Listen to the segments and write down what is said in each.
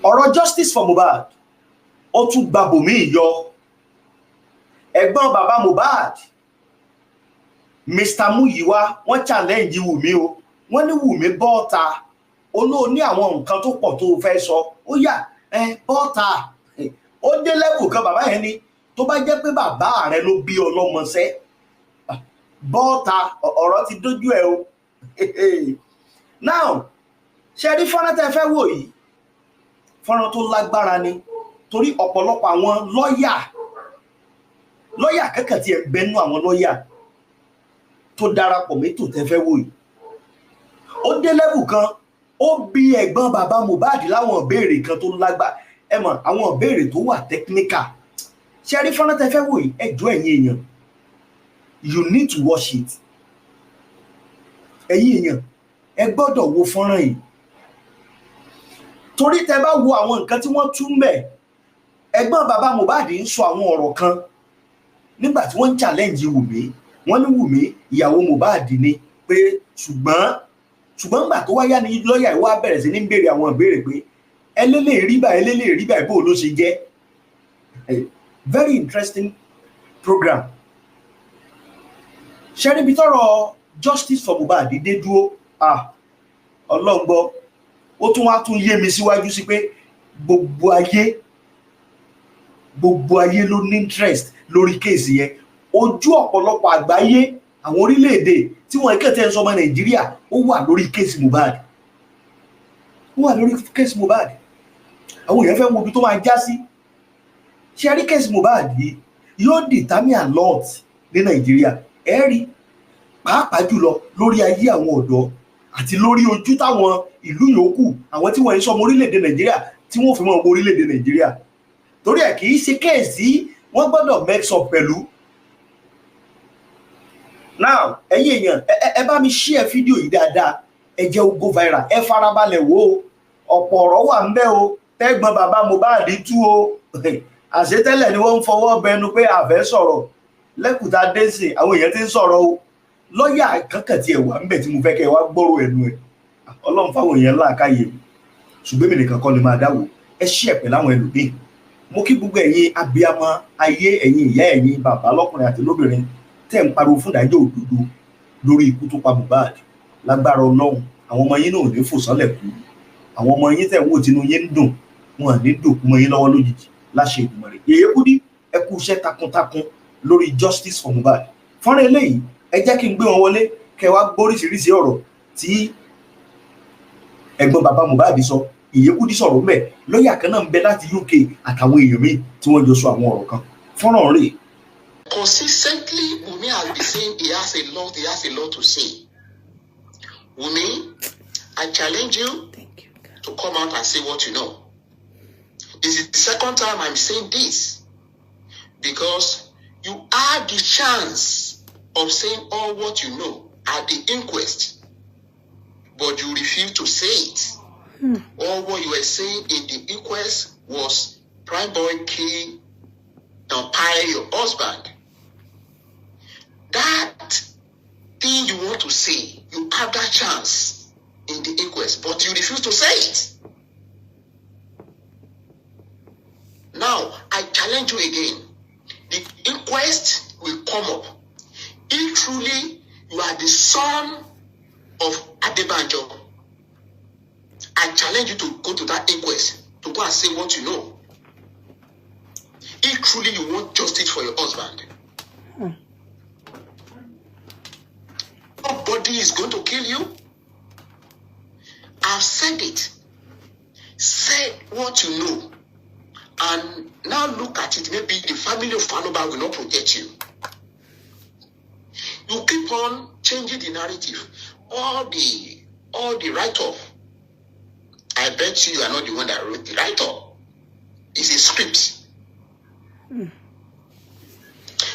ọ̀rọ̀ justice for Mohbad ó tún gba bòmíì yọ. Ẹ̀gbọ́n bàbá Mohbad Mr. Muyiwa wọ́n challenge Wunmi o. Wọ́n ní Wunmi bọ́ọ̀ta olóò ní àwọn nǹkan tó pọ̀ tó fẹ́ sọ ó yá bọ́ọ̀ta ó dé level kan bàbá yẹn ni tó bá jẹ́ pé bàbá rẹ ló bí ọlọ́mọṣẹ́ bọ́ọ̀ta ọ̀rọ̀ ti dójú ẹ o. Now ṣe rí fọ́nrán tẹ́ fẹ́ wò yìí fọ́nrán tó lágbára ni torí ọ̀pọ̀lọpọ̀ àwọn lọ́yà kẹ́kẹ́ tí ẹ gbẹ́nu àwọn lọ́yà tó darapọ̀ mẹ́tò tẹ́ fẹ́ wò yìí ó dé level kan ó bí ẹ̀gbọ́n bàbá Mohbad láwọn ìbéèrè kan tó lágbára ẹ mọ̀ àwọn ìbéèrè tó wà technical. Ṣé rí fọ́nrán tẹ́ fẹ́ wò yìí ẹjọ́ ẹ̀yin èèyàn you need to watch it. Ẹ̀yin èèyàn ẹ gbọ́dọ̀ wo fọ́nrán yìí torí tẹ́ bá wo àwọn nǹkan tí wọ́n tú ńbẹ̀ ẹ̀gbọ́n bàbá Mohbad ń sọ àwọn ọ̀rọ̀ kan nígbà tí wọ́n ń challenge Wunmi wọ́n ní Wunmi ìyàwó Mohbad ni pé ṣùgbọ́n gbà tó wáyá ní lọ́ọ̀yà ìwà bẹ̀rẹ̀ sí ní béèrè àwọn ìbéèrè pé ẹlẹ́lẹ́ rí báyìí bó ló ṣe jẹ́. Very interesting program. Ṣé níbi tọ́rọ̀ justice for Mohbad dé dúró ọlọ́ngbọ́ ó tún wá tún yé mi síwájú sí pé gbogbo ayé ló ní interest lórí kéèsì yẹn. Ojú ọ̀pọ̀lọpọ̀ àgbáyé àwọn orílẹ̀-èdè tí wọ́n kẹ́tẹ́ ń sọ ọmọ Nàìjíríà ó wà lórí kéèsì Mohbad. Àwọn èèyàn fẹ́ wo ibi tó máa já sí. Ṣé rí kéèsì Mohbad yìí yóò determine a lot ní Nàìjíríà ẹ rí pàápàá jùlọ lórí ayé àwọn ọ̀dọ́ àti lórí ojú táwọn ìlú yòókù àwọn tí wọ́n ń sọmọ orílẹ̀-èdè Nàìjíríà tí wọ́n fi mọ́ ọmọ orílẹ̀-èdè Nàìjíríà torí ẹ̀ kì í ṣe kéèsì wọ́n gbọ́dọ̀ mix up pẹ̀lú. Now ẹ̀yin èèyàn ẹ bá mi share fídíò yìí dáadáa ẹ jẹ́ ó go viral ẹ farabalẹ̀ wò ó ọ̀pọ̀ ọ̀rọ̀ wà ńbẹ̀ o tẹ́gbọ́n bàbá Mohbad tú o àṣetẹ́lẹ̀ ni wọ́n ń fọwọ́ bẹnu pé àfẹ́ sọ̀rọ̀ lẹ́kùtà dẹ́sìn àwọn èèyàn ti ń sọ̀rọ̀ o lọ́ọ̀yà kankan tí ẹ wà ńbẹ̀ tí mo fẹ́ kẹ́ ẹ wá gbọ́rọ̀ ẹnu ẹ̀ Ọlọ́run fáwọn èèyàn láàkáyè ṣùgbọ́n èmi nìkan kọ́ ni máa dáwò ẹ share pẹ̀lú àwọn ẹlòmíì. Mo kí gbogbo ẹ̀yin abiyamọ ayé ẹ̀yin ìyá ẹ̀yin bàbá lọ́kùnrin àti lóbìnrin tẹ́ ń pariwo fún ìdájọ́ òdodo lórí ikú tó pa Mohbad. Lágbára Ọlọ́run àwọn ọmọ yín náà ò ní fò sánlẹ̀ kú àwọn ọmọ yín tẹ́ ń wò tínú yín ń dùn wọn à ní dòkú mọ́ yín lọ́wọ́ lójijì láṣẹ Èdùmàrè. Yèyé Kúdí ẹ kú iṣẹ́ takuntakun lórí justice for Mohbad. Fọ́nrán eléyìí ẹ jẹ́ kí n gbé wọn wọlé kẹ́ wá gbóríṣiríṣi ọ̀rọ̀ tí ẹ̀gbọ́n bàbá Mohbad sọ. Yèyé Kúdí sọ̀rọ̀ ńbẹ̀ lọ́ọ̀yà kan náà ń bẹ láti UK àtàwọn èèyàn míì tí wọ́n jọ sọ àwọn ọ̀rọ̀ kan. Fọ́nrán rèé. Consistently, Wunmi has been saying he has a lot to say. Wunmi, I challenge you to come out and say what you know. This is the second time I'm saying this because you had the chance of saying all what you know at the inquest, but you refuse to say it. All what you were saying in the inquest was prime boy kill and pile your husband. That thing you want to say, you have that chance in the inquest, but you refuse to say it. Now, I challenge you again. The inquest will come up. If truly you are the son of Adebanjo, I challenge you to go to that inquest, to go and say what you know. If truly you want justice for your husband. Nobody is going to kill you. I've said it. Say what you know. And now look at it. Maybe the family of Fanoba will not protect you. You keep on changing the narrative. All the write-off. I bet you are not the one that wrote the write-off. It's a script.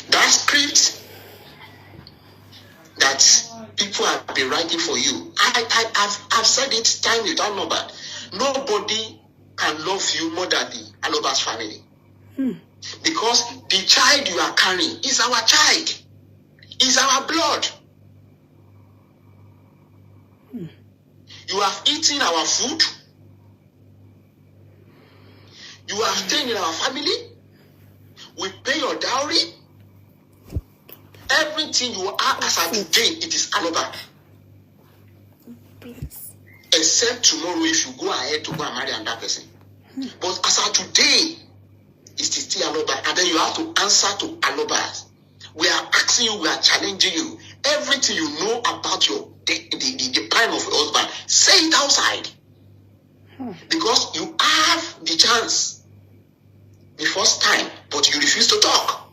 That script that people have been writing for you. I've said it time without number. Nobody can love you more than the Aloba's family. Because the child you are carrying is our child. Is our blood. You have eaten our food. You are staying in our family. We pay your dowry. Everything you are as of today, it is Aloba. Except tomorrow if you go ahead to go and marry another person. But as of today, it is still Aloba. And then you have to answer to Alobas. We are asking you, we are challenging you. Everything you know about the plan of your husband, say it outside. Because you have the chance the first time, but you refuse to talk.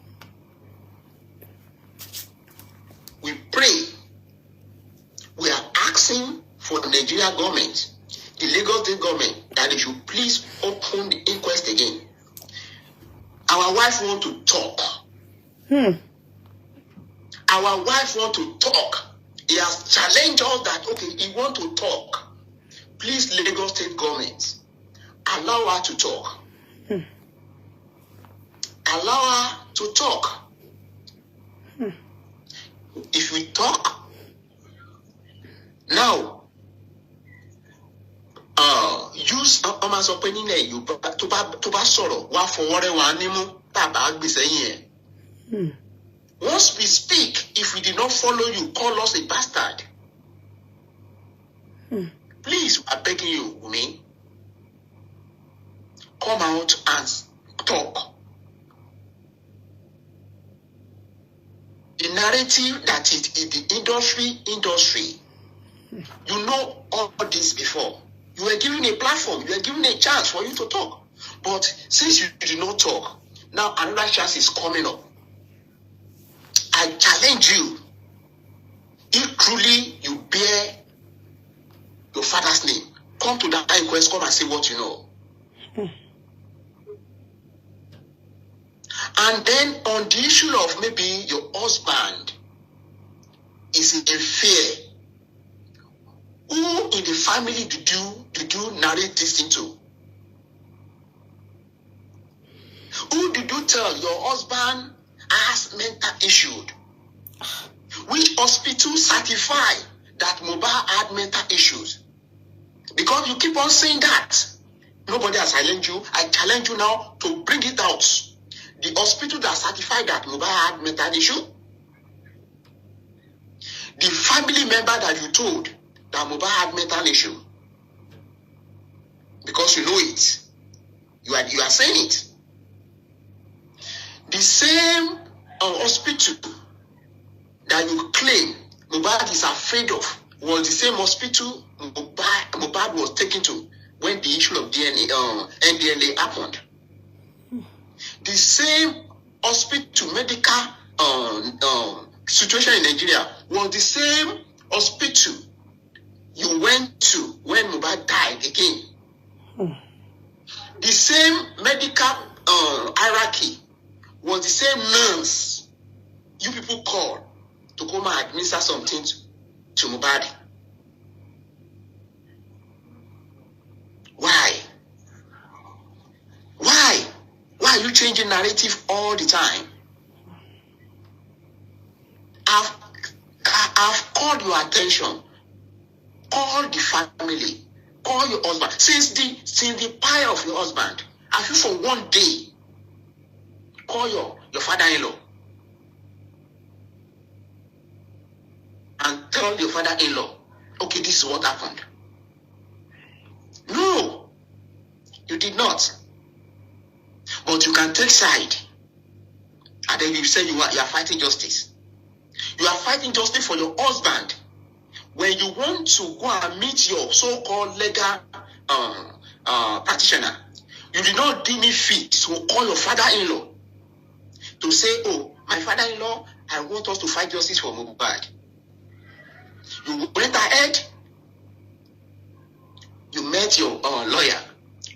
We pray. We are asking for the Nigerian government, the Lagos State government, that they should please open the inquest again. Our wife want to talk. Our wife want to talk. He has challenged us that, okay, he want to talk. Please, Lagos State government, allow her to talk. Allow her to talk. If we talk, now, use Oma's opening there, you to ba soro, wa fowore wa nimu, taba agbiseyin. Once we speak, if we did not follow you, call us a bastard. Please, I'm begging you, Wunmi, come out and talk. The narrative that is in the industry, you know all this before. You were given a platform, you were given a chance for you to talk. But since you did not talk, now another chance is coming up. I challenge you, if truly you bear your father's name, come to that inquest, come and say what you know. And then on the issue of maybe your husband is in fear, who in the family did you narrate this into? Who did you tell your husband has mental issues? Which hospital certify that Mohbad had mental issues? Because you keep on saying that. Nobody has challenged you. I challenge you now to bring it out. The hospital that certified that Mohbad had mental issue. The family member that you told that Mohbad had mental issue. Because you know it. You are saying it. The same hospital that you claim Mohbad is afraid of was the same hospital Mohbad was taken to when the issue of NDLA happened. The same hospital medical situation in Nigeria was the same hospital you went to when Mohbad died again. The same medical hierarchy was the same nurse you people called to come and administer something to Mohbad. Why? Why are you changing narrative all the time? I've called your attention. Call the family. Call your husband. Since the pie of your husband, have you for one day call your father-in-law and tell your father-in-law, okay, this is what happened? No, you did not. But you can take side, and then you say you are fighting justice. You are fighting justice for your husband. When you want to go and meet your so-called legal practitioner, you did not deem it fit to call your father-in-law to say, oh, my father-in-law, I want us to fight justice for Mohbad. You went ahead, you met your lawyer.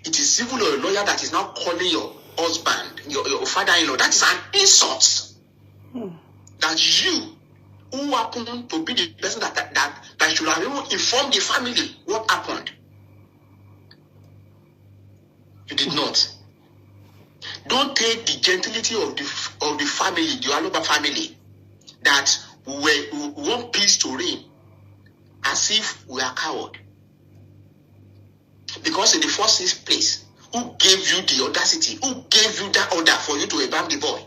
It is even a lawyer that is now calling your husband, your father-in-law. That is an insult. That you, who happen to be the person that should have even informed the family what happened, you did not. Don't take the gentility of the family, the Aloba family, that we want peace to reign, as if we are coward. Because in the first place, Who gave you the audacity? Who gave you that order for you to embalm the boy?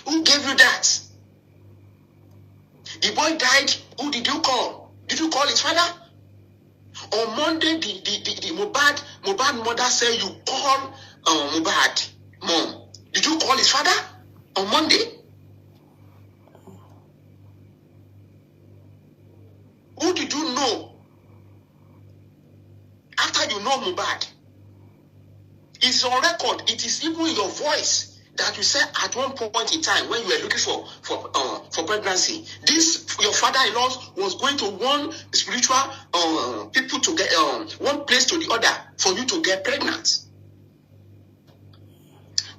Who gave you that? The boy died. Who did you call? Did you call his father? On Monday, the Mohbad mother said you call Mohbad mom. Did you call his father on Monday? Who did you know? After you know Mohbad, it's on record. It is even in your voice that you said at one point in time when you were looking for pregnancy, this your father-in-law was going to one spiritual people to get one place to the other for you to get pregnant.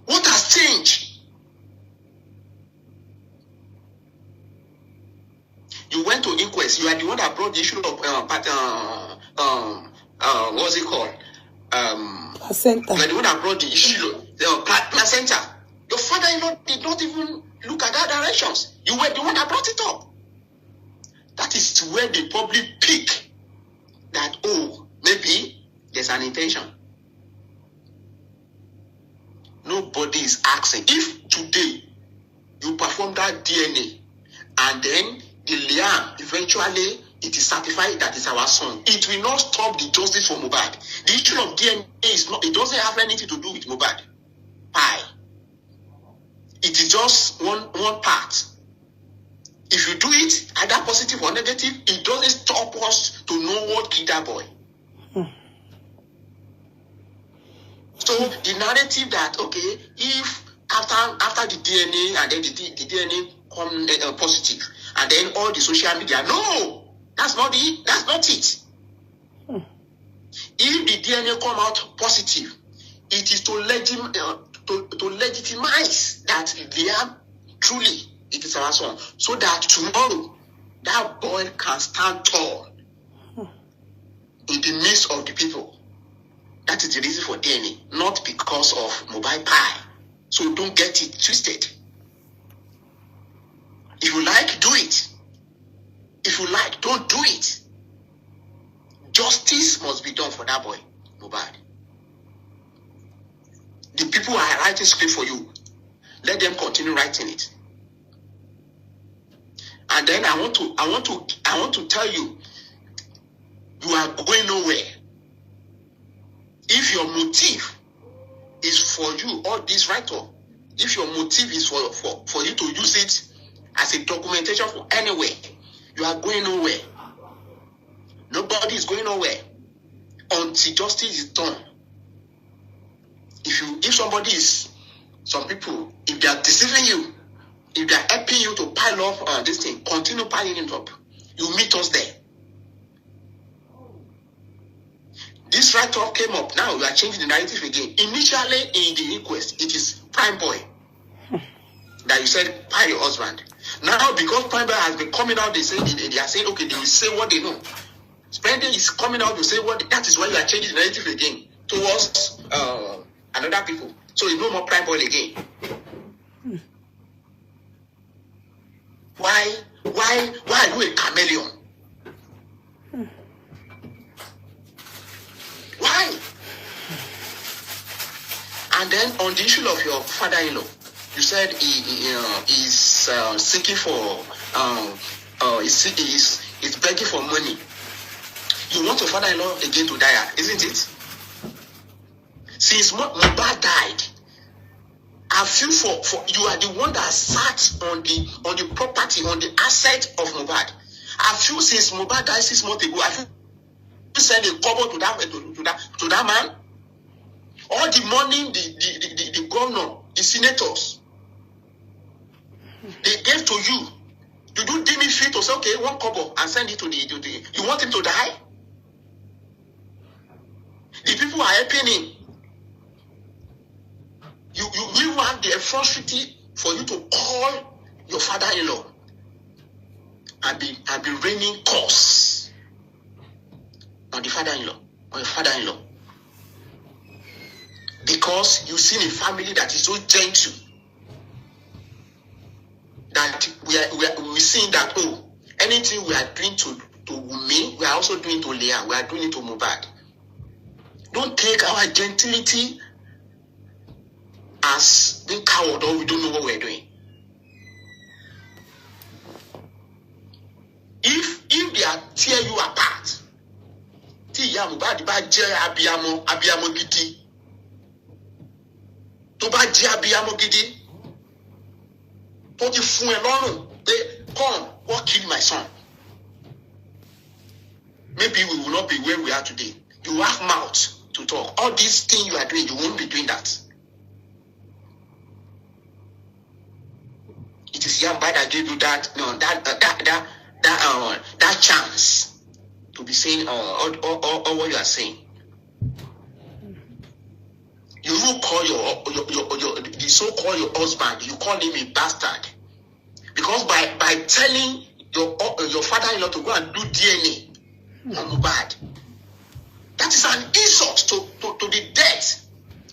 What has changed? You went to inquest. You are the one that brought the issue of what's it called? Placenta. You are the one that brought the issue of placenta. Your father-in-law did not even look at that directions. You were the one that brought it up. That is where the public pick that, oh, maybe there's an intention. Nobody is asking. If today you perform that DNA and then the liam eventually it is certified that it's our son, it will not stop the justice for Mohbad. The issue of DNA is not, it doesn't have anything to do with Mohbad. Why? It is just one part. If you do it, either positive or negative, it doesn't stop us to know what killed that boy. So the narrative that, okay, if after the DNA and then the DNA come positive, and then all the social media, no, that's not it. That's not it. If the DNA come out positive, it is to legitimize that they are truly it is our son, so that tomorrow that boy can stand tall in the midst of the people. That is the reason for DNA, not because of mobile pie. So don't get it twisted. If you like, do it. If you like, don't do it. Justice must be done for that boy, Mohbad. The people are writing script for you. Let them continue writing it. And then I want to tell you, you are going nowhere. If your motive is for you, all this write-up, if your motive is for you to use it as a documentation for anywhere, you are going nowhere. Nobody is going nowhere until justice is done. If somebody is, some people, if they are deceiving you, if they are helping you to pile up this thing, continue piling it up. You meet us there. This write-up came up. Now we are changing the narrative again. Initially in the inquest, it is Prime Boy that you said pile your husband. Now because Prime Boy has been coming out, they are saying okay, they will say what they know. Spending is coming out to say what. That is why you are changing the narrative again towards another people. So you no more Prime Boy again. Why are you a chameleon? Why? And then on the issue of your father-in-law, you said he is seeking for he's begging for money. You want your father-in-law again to die, isn't it? Since Mohbad died, I feel for you are the one that sat on the property, on the asset of Mohbad. I feel since Mohbad died 6 months ago, I feel you send a cover to that man. All the money the governor, the senators, they gave to you. You do deem it fit to say, okay, 1 kobo and send it to the you want him to die? The people are helping him. You have the atrocity for you to call your father-in-law and be raining curse on the father-in-law, on your father-in-law. Because you've seen a family that is so gentle that we're seeing that, oh, anything we are doing to to Wunmi, we are also doing it to Liam, we are doing it to Mohbad. Don't take our gentility as being coward or we don't know what we're doing. If they are tear you apart, tí ìyá Mohbad bá jẹ́ abiyamọ gidi, tó bá jẹ́ abiyamọ gidi, tó ti fún ẹ lọ́rùn pé come, what killed my son? Maybe we will not be where we are today. You have mouth to talk. All these things you are doing, you won't be doing that. It is Yamba that gave you that chance to be saying all what you are saying. You will call your the so-called your husband, you call him a bastard. Because by telling your father-in-law to go and do DNA on Mohbad, that is an insult to the death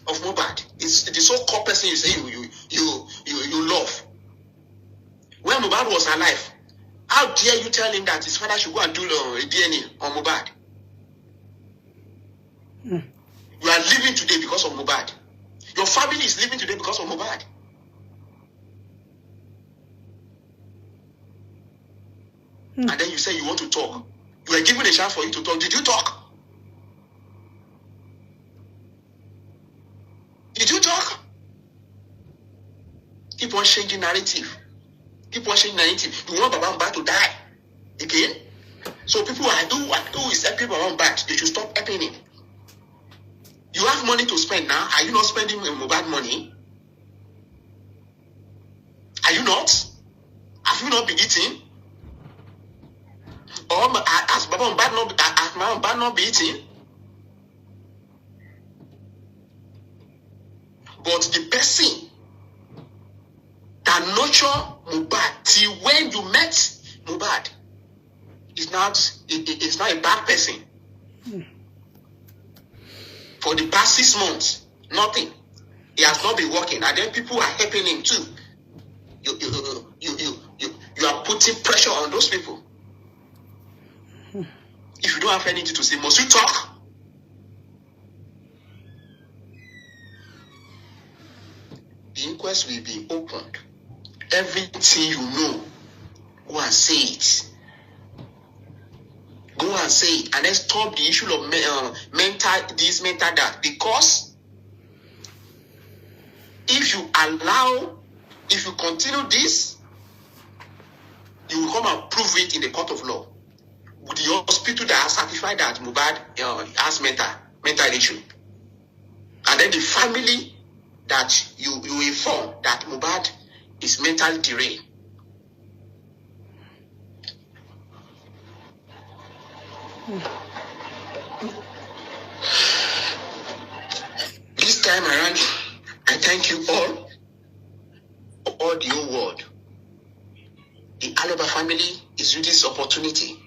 of Mohbad. It's the so-called person you say you love. When Mohbad was alive, how dare you tell him that his father should go and do a DNA on Mohbad? You are living today because of Mohbad. Your family is living today because of Mohbad. And then you say you want to talk. You were given a chance for you to talk. Did you talk? Did you talk? Keep on changing narrative. Keep on changing narrative. You want Baba Mohbad to die again? So people who is helping Baba Mohbad, they should stop helping him. You have money to spend now. Are you not spending Mohbad money? Are you not? Have you not been eating? Or has Baba Mohbad not been eating? But the person that nurture Mohbad till when you met Mohbad is not a bad person. For the past 6 months, nothing. He has not been working, and then people are helping him too. You are putting pressure on those people. If you don't have anything to say, must you talk? The inquest will be opened. Everything you know, go and say it. Go and say it, and then stop the issue of mental that. Because if you continue this, you will come and prove it in the court of law. With the hospital that has certified that Mohbad has mental issue, and then the family that you inform that Mohbad is mentally deranged. This time around, I thank you all the whole world. The Aloba family is using this opportunity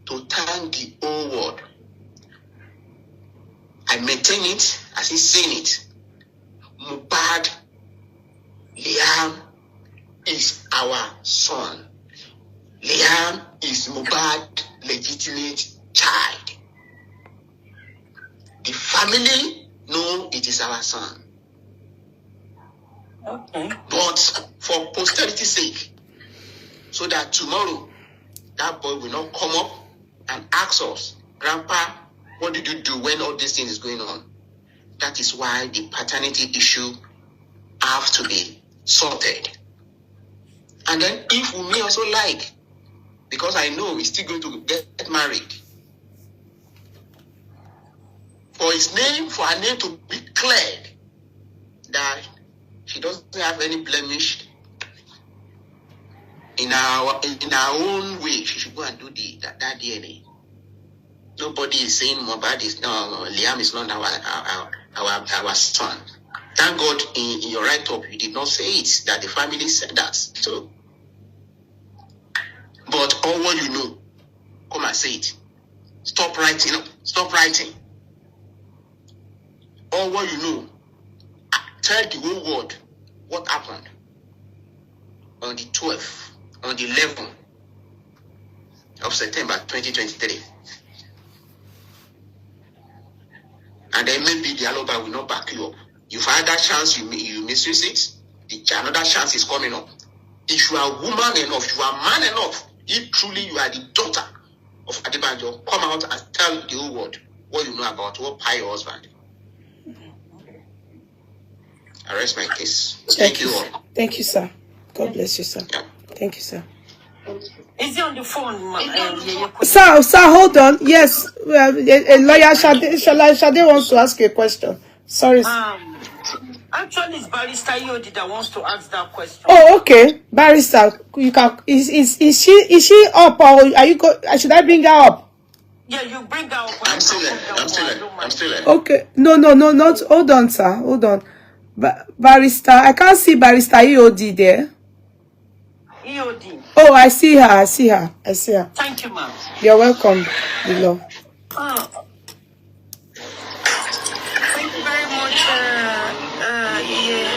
to thank the whole world. I maintain it as he's saying it. Mohbad, Liam is our son. Liam is Mohbad's legitimate child. The family know it is our son. Okay. But for posterity's sake, so that tomorrow that boy will not come up and ask us, Grandpa, what did you do when all this thing is going on? That is why the paternity issue have to be sorted. And then if Wunmi also like, because I know he's still going to get married, for her name to be cleared that she doesn't have any blemish in our own way, she should go and do that DNA. Nobody is saying Liam is not our son. Thank God in your write-up you did not say it, that the family said that. So, but all what you know, come and say it. Stop writing. All what you know, tell the whole world what happened on the 12th, on the 11th. of September 2023. And then maybe the Aloba will not back you up. You've had that chance, you misuse it. Another chance is coming up. If you are woman enough, if you are man enough, if truly you are the daughter of Adebanjo, come out and tell the whole world what you know about what pie your husband. I rest my case. Thank you all. Thank you, sir. God bless you, sir. Yeah. Thank you, sir. Is he on the phone? Sir, hold on. Yes, a lawyer Shade wants to ask you a question. Sorry. Actually, it's Barrister Yodi that wants to ask that question. Oh, okay, Barrister. You can. Is she up or are you? Should I bring her up? Yeah, you bring her up. I'm still there. Okay. No. Not. Hold on, sir. Hold on. Barrister, I can't see Barrister EOD there. EOD. Oh, I see her. Thank you, ma'am. You're welcome, beloved. Thank you very much.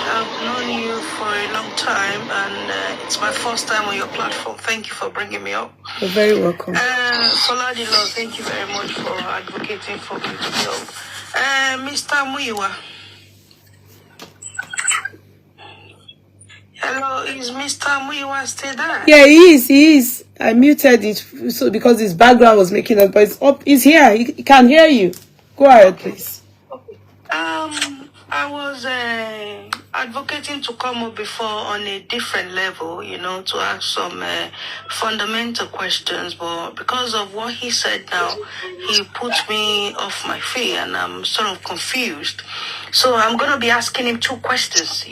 I've known you for a long time, and it's my first time on your platform. Thank you for bringing me up. You're very welcome. Soladilo, thank you very much for advocating for me to be up. Mr. Muyiwa. Hello, is Mr. Muyiwa still there? Yeah, he is. I muted it so because his background was making us, but it's up. He's here. He can hear you. Go ahead, please. I was advocating to come up before on a different level, to ask some fundamental questions, but because of what he said now, he put me off my feet and I'm sort of confused. So I'm going to be asking him two questions,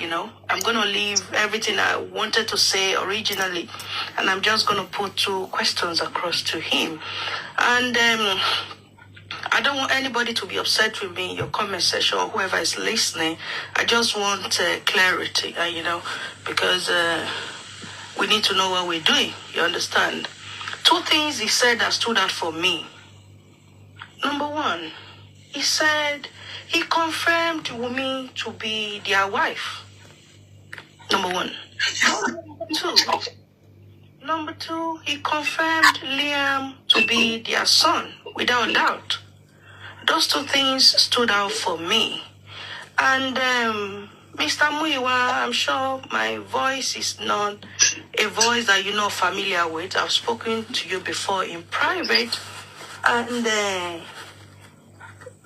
I'm going to leave everything I wanted to say originally, and I'm just going to put two questions across to him. And I don't want anybody to be upset with me in your comment section or whoever is listening. I just want clarity, because we need to know what we're doing. You understand? Two things he said that stood out for me. Number one, he said he confirmed Wunmi to be their wife. Number one. Number two, he confirmed Liam to be their son, without doubt. Those two things stood out for me. And Mr. Muyiwa, I'm sure my voice is not a voice that you're not familiar with. I've spoken to you before in private. And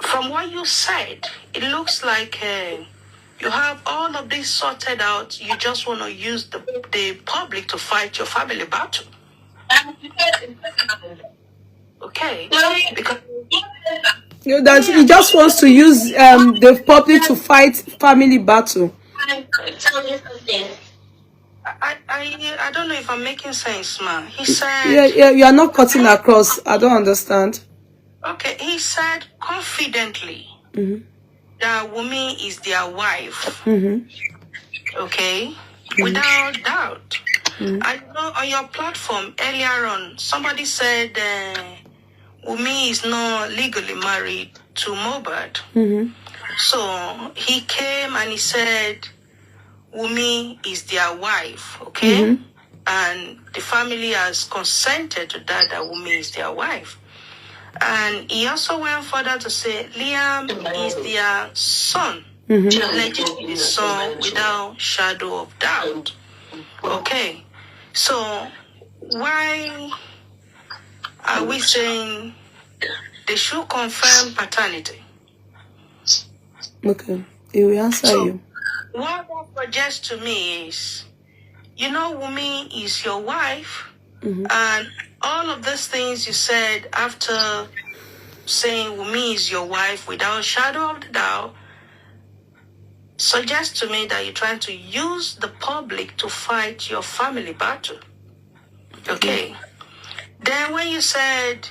from what you said, it looks like you have all of this sorted out. You just want to use the public to fight your family battle. Okay? Because that he just wants to use the public to fight family battle. I don't know if I'm making sense, man. He said... Yeah, you are not cutting across. I don't understand. Okay, he said confidently that Wunmi is their wife. Okay? Without doubt. I know on your platform earlier on, somebody said... Wunmi is not legally married to Mohbad. So he came and he said Wunmi is their wife, okay? And the family has consented to that Wunmi is their wife. And he also went further to say Liam is their son, legitimate son without shadow of doubt. Okay, so why are we saying they should confirm paternity? Okay, he will answer you. What that suggests to me is, Wunmi is your wife, and all of these things you said after saying Wunmi is your wife without shadow of the doubt suggests to me that you're trying to use the public to fight your family battle. Okay. Then when you said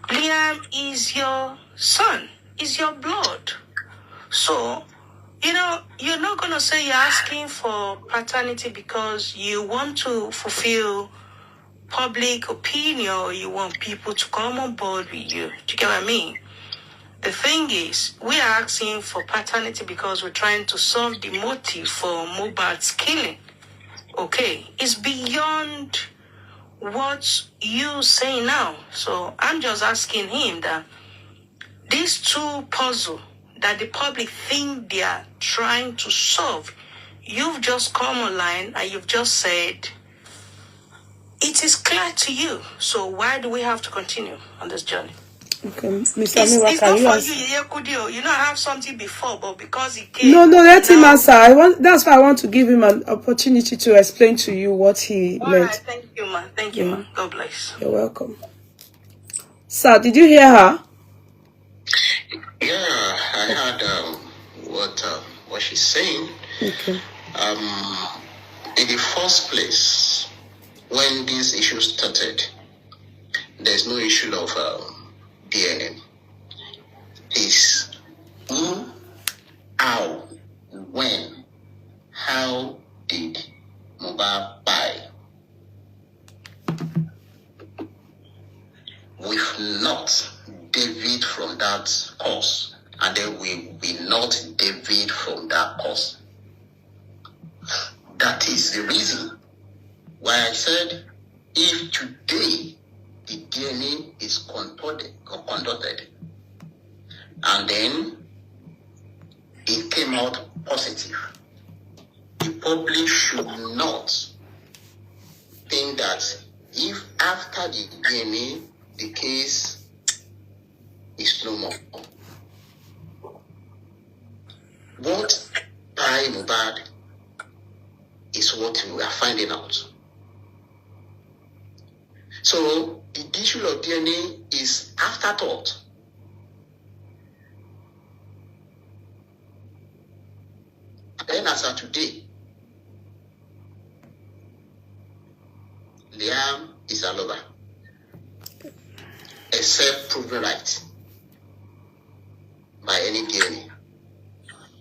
Liam is your son, is your blood. So, you're not going to say you're asking for paternity because you want to fulfill public opinion or you want people to come on board with you. Do you get what I mean? The thing is, we are asking for paternity because we're trying to solve the motive for Mohbad's killing. Okay? It's beyond what you say now. So I'm just asking him that these two puzzles that the public think they are trying to solve, you've just come online and you've just said it is clear to you. So why do we have to continue on this journey? Okay, Mr. It's Miwa, not can you for answer? you, Yekudio. You know, I have something before, but because it came. No, let him now- answer. That's why I want to give him an opportunity to explain to you what he All meant. right, thank you, ma. Thank you, ma. God bless. You're welcome. Sir, did you hear her? Yeah, I heard what she's saying. Okay. In the first place, when this issue started, there's no issue of DNA. It's who, how, when, how did Mohbad buy? We've not deviate from that course, and then we will not deviate from that course. That is the reason why I said if today the DNA is conducted and then it came out positive, the public should not think that if after the DNA the case is no more. What by Mohbad is what we are finding out. So the issue of DNA is afterthought. Then as of today, Liam is a lover, except proven right by any DNA.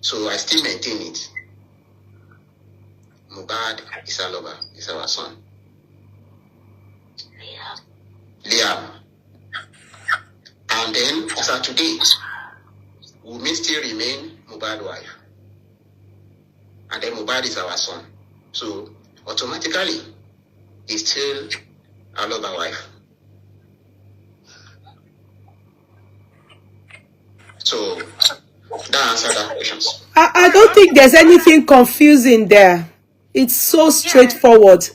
So I still maintain it. Mohbad is a lover, is our son. Liam. And then as of today, Wunmi still remain Mohbad's wife. And then Mohbad is our son. So automatically, he's still a lover wife. So that answers that question. I don't think there's anything confusing there. It's so straightforward.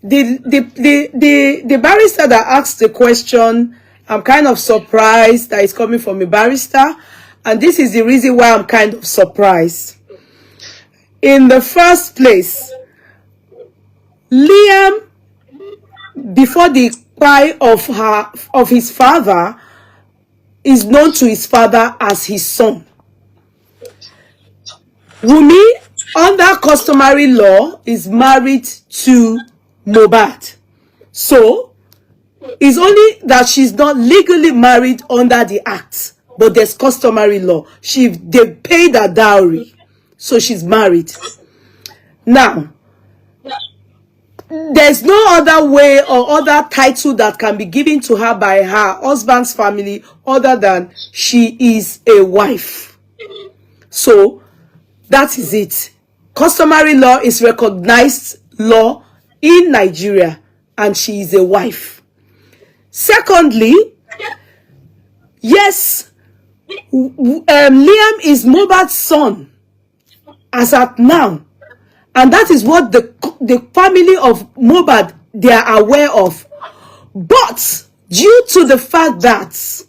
The barrister that asked the question, I'm kind of surprised that it's coming from a barrister, and this is the reason why I'm kind of surprised. In the first place, Liam, before the cry of his father, is known to his father as his son. Wunmi, under customary law, is married to Mohbad. So, it's only that she's not legally married under the act, but there's customary law. They paid her dowry, so she's married. Now, there's no other way or other title that can be given to her by her husband's family other than she is a wife. So, that is it. Customary law is recognized law in Nigeria, and she is a wife. Secondly, yes, Liam is Mohbad's son as at now, and that is what the family of Mohbad, they are aware of. But due to the fact that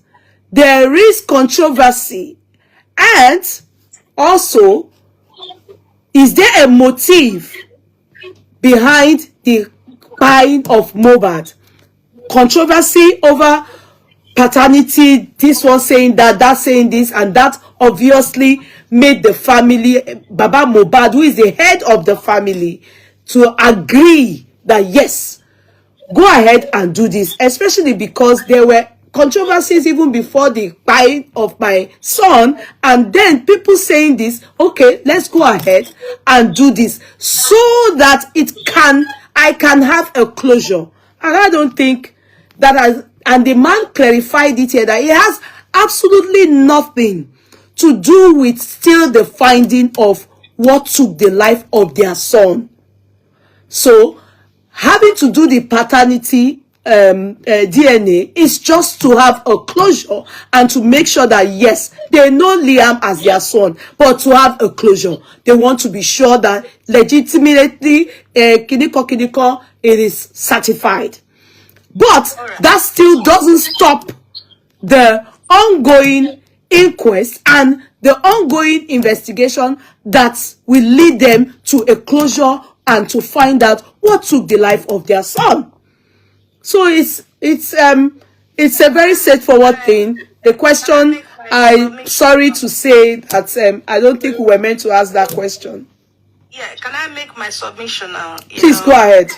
there is controversy, and also, is there a motive behind the buying of Mohbad? Controversy over paternity, this one saying that saying this, and that obviously made the family, Baba Mohbad, who is the head of the family, to agree that yes, go ahead and do this, especially because there were controversies even before the buying of my son, and then people saying this, okay, let's go ahead and do this so that I can have a closure. And I don't think that and the man clarified it here that it has absolutely nothing to do with still the finding of what took the life of their son. So having to do the paternity DNA is just to have a closure and to make sure that yes, they know Liam as their son, but to have a closure, they want to be sure that legitimately kiniko it is certified. But that still doesn't stop the ongoing inquest and the ongoing investigation that will lead them to a closure and to find out what took the life of their son. So it's a very straightforward thing. The question, I'm sorry to say that I don't think we were meant to ask that question. Yeah, can I make my submission now? Please go ahead.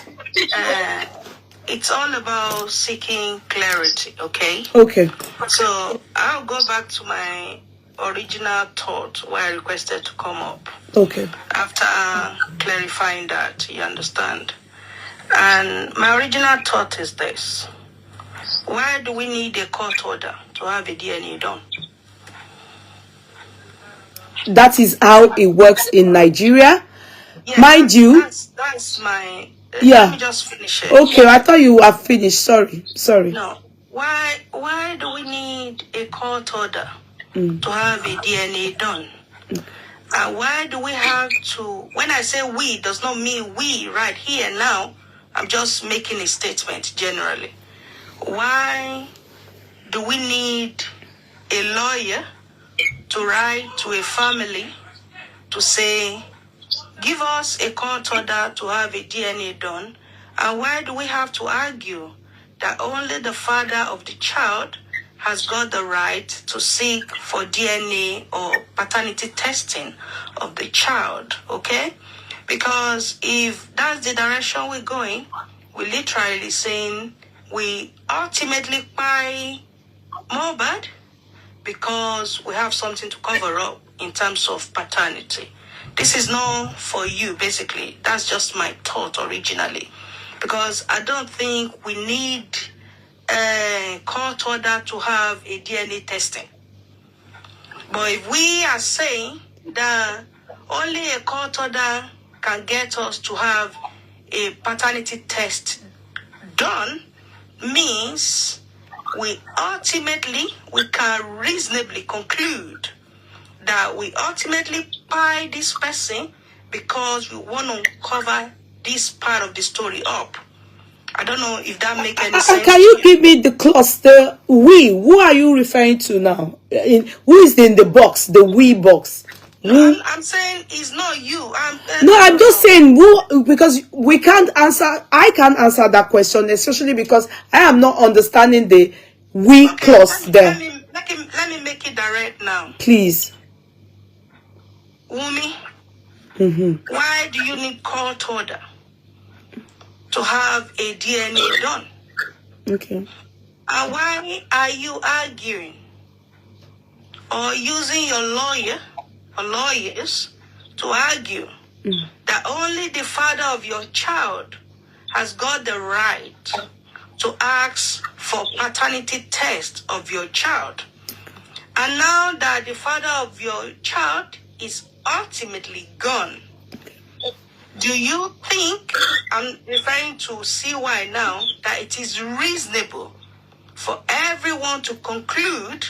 It's all about seeking clarity, okay? Okay. So I'll go back to my original thought where I requested to come up. Okay. After clarifying that, you understand? And my original thought is this. Why do we need a court order to have a DNA done? That is how it works in Nigeria. Yeah, Mind you. That's my... Yeah. Let me just finish it. Okay, I thought you were finished. Sorry. No. Why do we need a court order to have a DNA done? And why do we have to... When I say we, it does not mean we right here now. I'm just making a statement generally. Why do we need a lawyer to write to a family to say, give us a court order to have a DNA done? And why do we have to argue that only the father of the child has got the right to seek for DNA or paternity testing of the child, okay? Because if that's the direction we're going, we're literally saying we ultimately buy Mohbad because we have something to cover up in terms of paternity. This is not for you, basically. That's just my thought originally. Because I don't think we need a court order to have a DNA testing. But if we are saying that only a court order can get us to have a paternity test done, means we can reasonably conclude that we ultimately buy this person because we want to cover this part of the story up. I don't know if that makes any sense. Can you give me the clause, the we? Who are you referring to now? Who is in the box, the we box? No, I'm saying it's not you. I'm just saying who, because we can't answer. I can't answer that question, especially because I am not understanding the we clause there. Let me make it direct now. Please. Wunmi, why do you need court order to have a DNA done? Okay. And why are you arguing or using your lawyer or lawyers to argue that only the father of your child has got the right to ask for paternity test of your child? And now that the father of your child is ultimately gone, do you think, I'm referring to CY now, that it is reasonable for everyone to conclude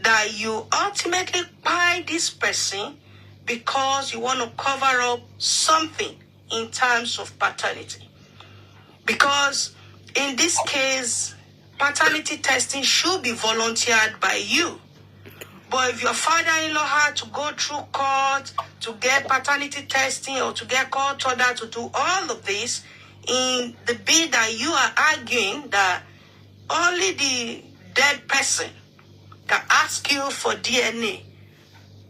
that you ultimately buy this person because you want to cover up something in terms of paternity? Because in this case, paternity testing should be volunteered by you. But if your father-in-law had to go through court to get paternity testing or to get court order to do all of this, in the bid that you are arguing that only the dead person can ask you for DNA,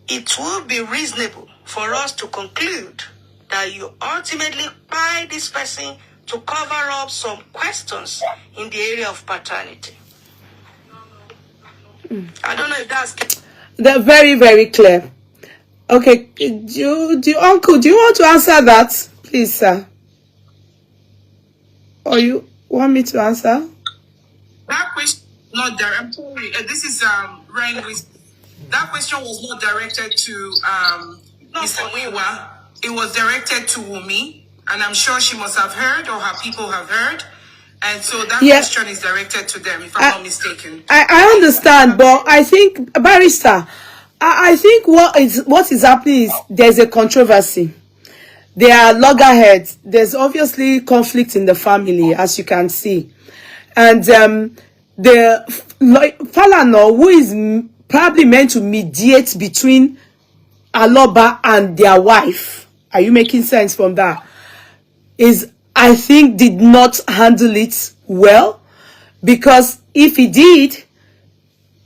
it would be reasonable for us to conclude that you ultimately buy this person to cover up some questions in the area of paternity. I don't know if that's... They're very, very clear. Okay, Uncle, do you want to answer that, please, sir? Or you want me to answer? That question not direct. This is Ren. That question was not directed to Mr. Muyiwa. It was directed to Wunmi. and I'm sure she must have heard, or her people have heard. And so that Yeah. question is directed to them, if I'm not mistaken. I understand, but I think, Barrister, I think what is happening is there's a controversy. There are loggerheads. There's obviously conflict in the family, as you can see. And the Falana, who is probably meant to mediate between Aloba and their wife, are you making sense from that? Is, I think, did not handle it well, because if he did,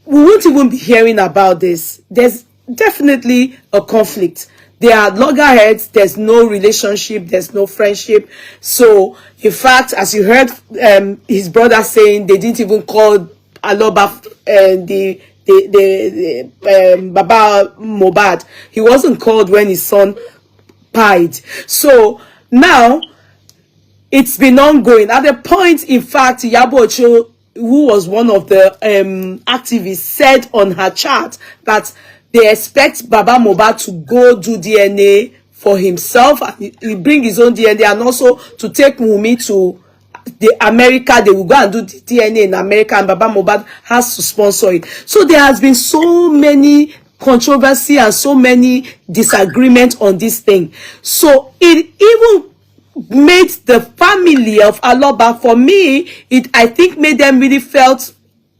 we won't even be hearing about this. There's definitely a conflict. There are loggerheads, there's no relationship, there's no friendship. So, in fact, as you heard his brother saying, they didn't even call Aloba Baba Mohbad. He wasn't called when his son died. So, now, it's been ongoing. At the point, in fact, Iyabo Ojo, who was one of the activists, said on her chat that they expect Baba Mohbad to go do DNA for himself, and he bring his own DNA, and also to take Wunmi to the America. They will go and do the DNA in America, and Baba Mohbad has to sponsor it. So there has been so many controversy and so many disagreements on this thing. So it even made the family of Aloba, for me, I think made them really felt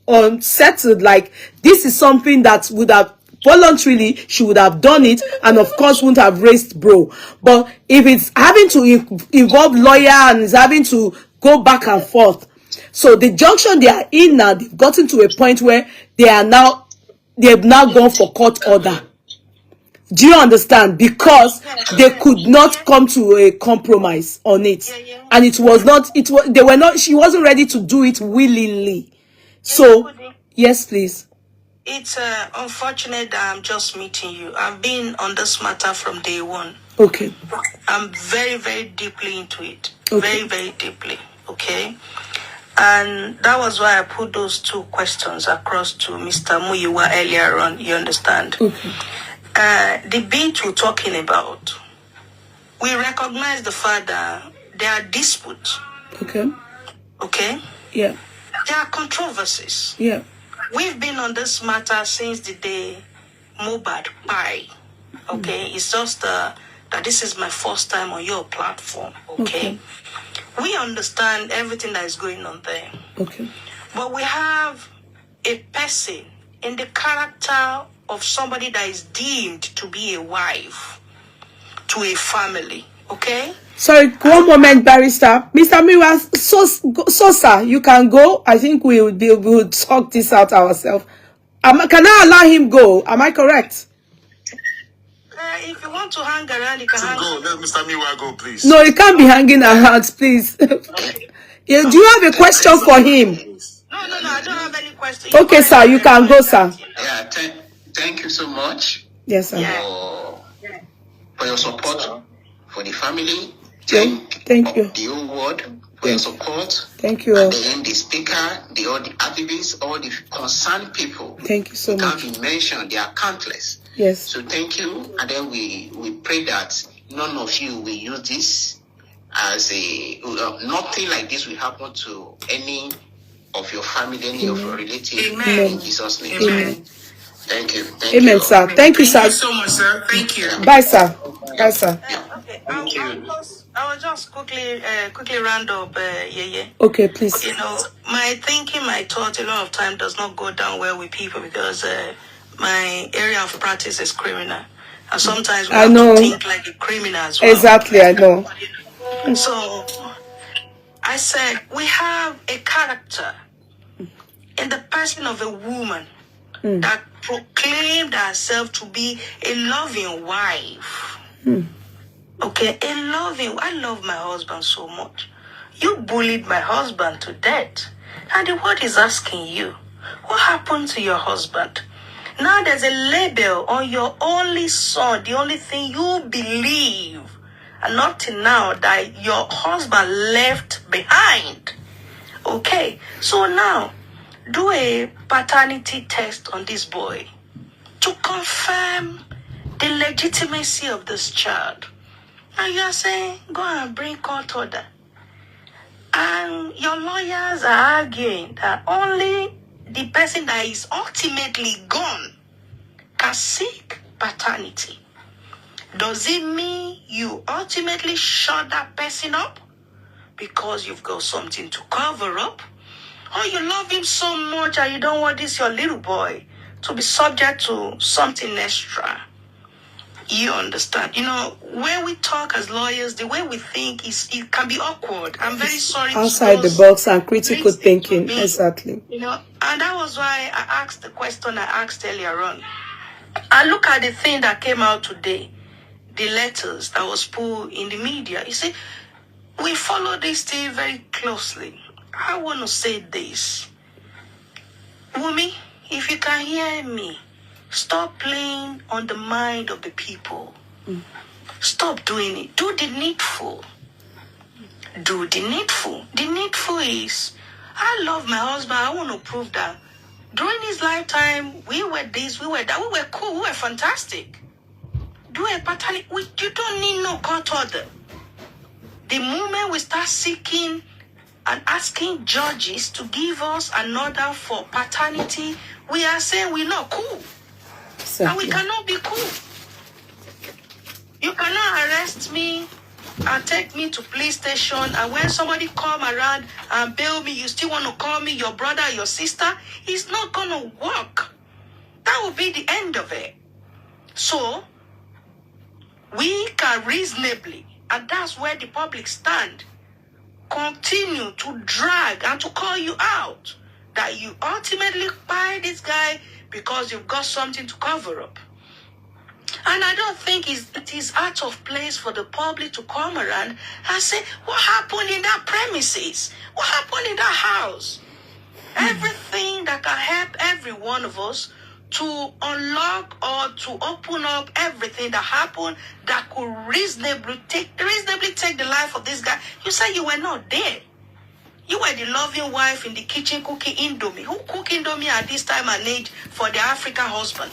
unsettled, like this is something that would have voluntarily, she would have done it, and of course wouldn't have raised bro. But if it's having to involve lawyer and it's having to go back and forth, so the junction they are in now, they've gotten to a point where they've now gone for court order. Do you understand? Because they could not come to a compromise on it, and it was not. They were not. She wasn't ready to do it willingly. So, yes, please. It's unfortunate that I'm just meeting you. I've been on this matter from day one. Okay. I'm very, very deeply into it. Okay. Very, very deeply. Okay. And that was why I put those two questions across to Mr. Muyiwa earlier on. You understand? Okay. The bit we're talking about, we recognize the fact that there are disputes. Okay. Okay? Yeah. There are controversies. Yeah. We've been on this matter since the day Mohbad died. Okay? It's just that this is my first time on your platform. Okay? We understand everything that is going on there. Okay. But we have a person in the character of somebody that is deemed to be a wife to a family. Okay? Sorry, one moment, Barrister. Mr. Muyiwa, so sir, you can go. I think we will talk this out ourselves. Can I allow him go? Am I correct? If you want to hang around, you can hang around. Let Mr. Muyiwa go, please. No, he can't be hanging around, please. Yeah, do you have a question for him? No, I don't have any questions. Okay, sir, you can go, sir. Yeah, thank you so much. Yes, sir. For your support for the family. Thank you. The whole world for your support. Thank you. And then the speaker, all the activists, all the concerned people. Thank you so much. Can't be mentioned. They are countless. Yes. So thank you. And then we pray that none of you will use this as nothing like this will happen to any of your family, any of your relatives. Amen. In Jesus' name. Amen. Thank you. Amen, sir. Thank you, sir. Thank you so much, sir. Thank you. Bye, sir. Bye, sir. Okay, I will just quickly round up, Okay, please. You know, my thinking, my thought, a lot of time does not go down well with people because my area of practice is criminal, and sometimes we have to think like a criminal as well. Exactly, I know. So I said we have a character in the person of a woman that proclaimed herself to be a loving wife. Okay, I love my husband so much. You bullied my husband to death. And the word is asking you, what happened to your husband? Now there's a label on your only son, the only thing you believe, and up till now that your husband left behind. Okay, so now do a paternity test on this boy to confirm the legitimacy of this child. And you are saying, go and bring court order. And your lawyers are arguing that only the person that is ultimately gone can seek paternity. Does it mean you ultimately shut that person up because you've got something to cover up? Or you love him so much and you don't want this your little boy to be subject to something extra? You understand? You know, when we talk as lawyers, the way we think it can be awkward. I'm very sorry. Outside the box and critical thinking, exactly. You know, and that was why I asked the question I asked earlier on. I look at the thing that came out today, the letters that was put in the media. You see, we follow this thing very closely. I want to say this. Wunmi, if you can hear me, stop playing on the mind of the people. Stop doing it. Do the needful. Do the needful. The needful is, I love my husband. I want to prove that. During his lifetime, we were this, we were that. We were cool. We were fantastic. Do a paternity. You don't need no court order. The moment we start seeking and asking judges to give us an order for paternity, we are saying we're not cool. Exactly. And we cannot be cool. You cannot arrest me and take me to police station, and when somebody come around and bail me, you still want to call me your brother, your sister. It's not going to work. That will be the end of it. So, we can reasonably, and that's where the public stand, continue to drag and to call you out that you ultimately buy this guy because you've got something to cover up. And I don't think it is out of place for the public to come around and say, what happened in that premises? What happened in that house? Everything that can help every one of us to unlock or to open up everything that happened that could reasonably take the life of this guy. You say you were not there. You were the loving wife in the kitchen cooking indomie. Who cook indomie at this time and age for the African husband?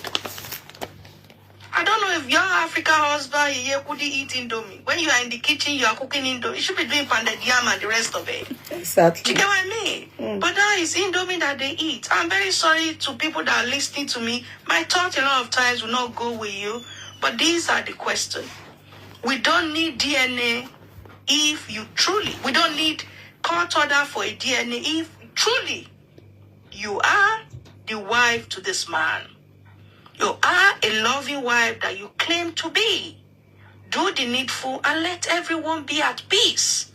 I don't know if your African husband here could eat indomie. When you are in the kitchen, you are cooking indomie. You should be doing pounded yam and the rest of it. Exactly. You get what I mean? But now it's indomie that they eat. I'm very sorry to people that are listening to me. My thought a lot of times will not go with you. But these are the questions. We don't need DNA if you truly, we don't need court order for a DNA if truly you are the wife to this man. You are a loving wife that you claim to be. Do the needful and let everyone be at peace.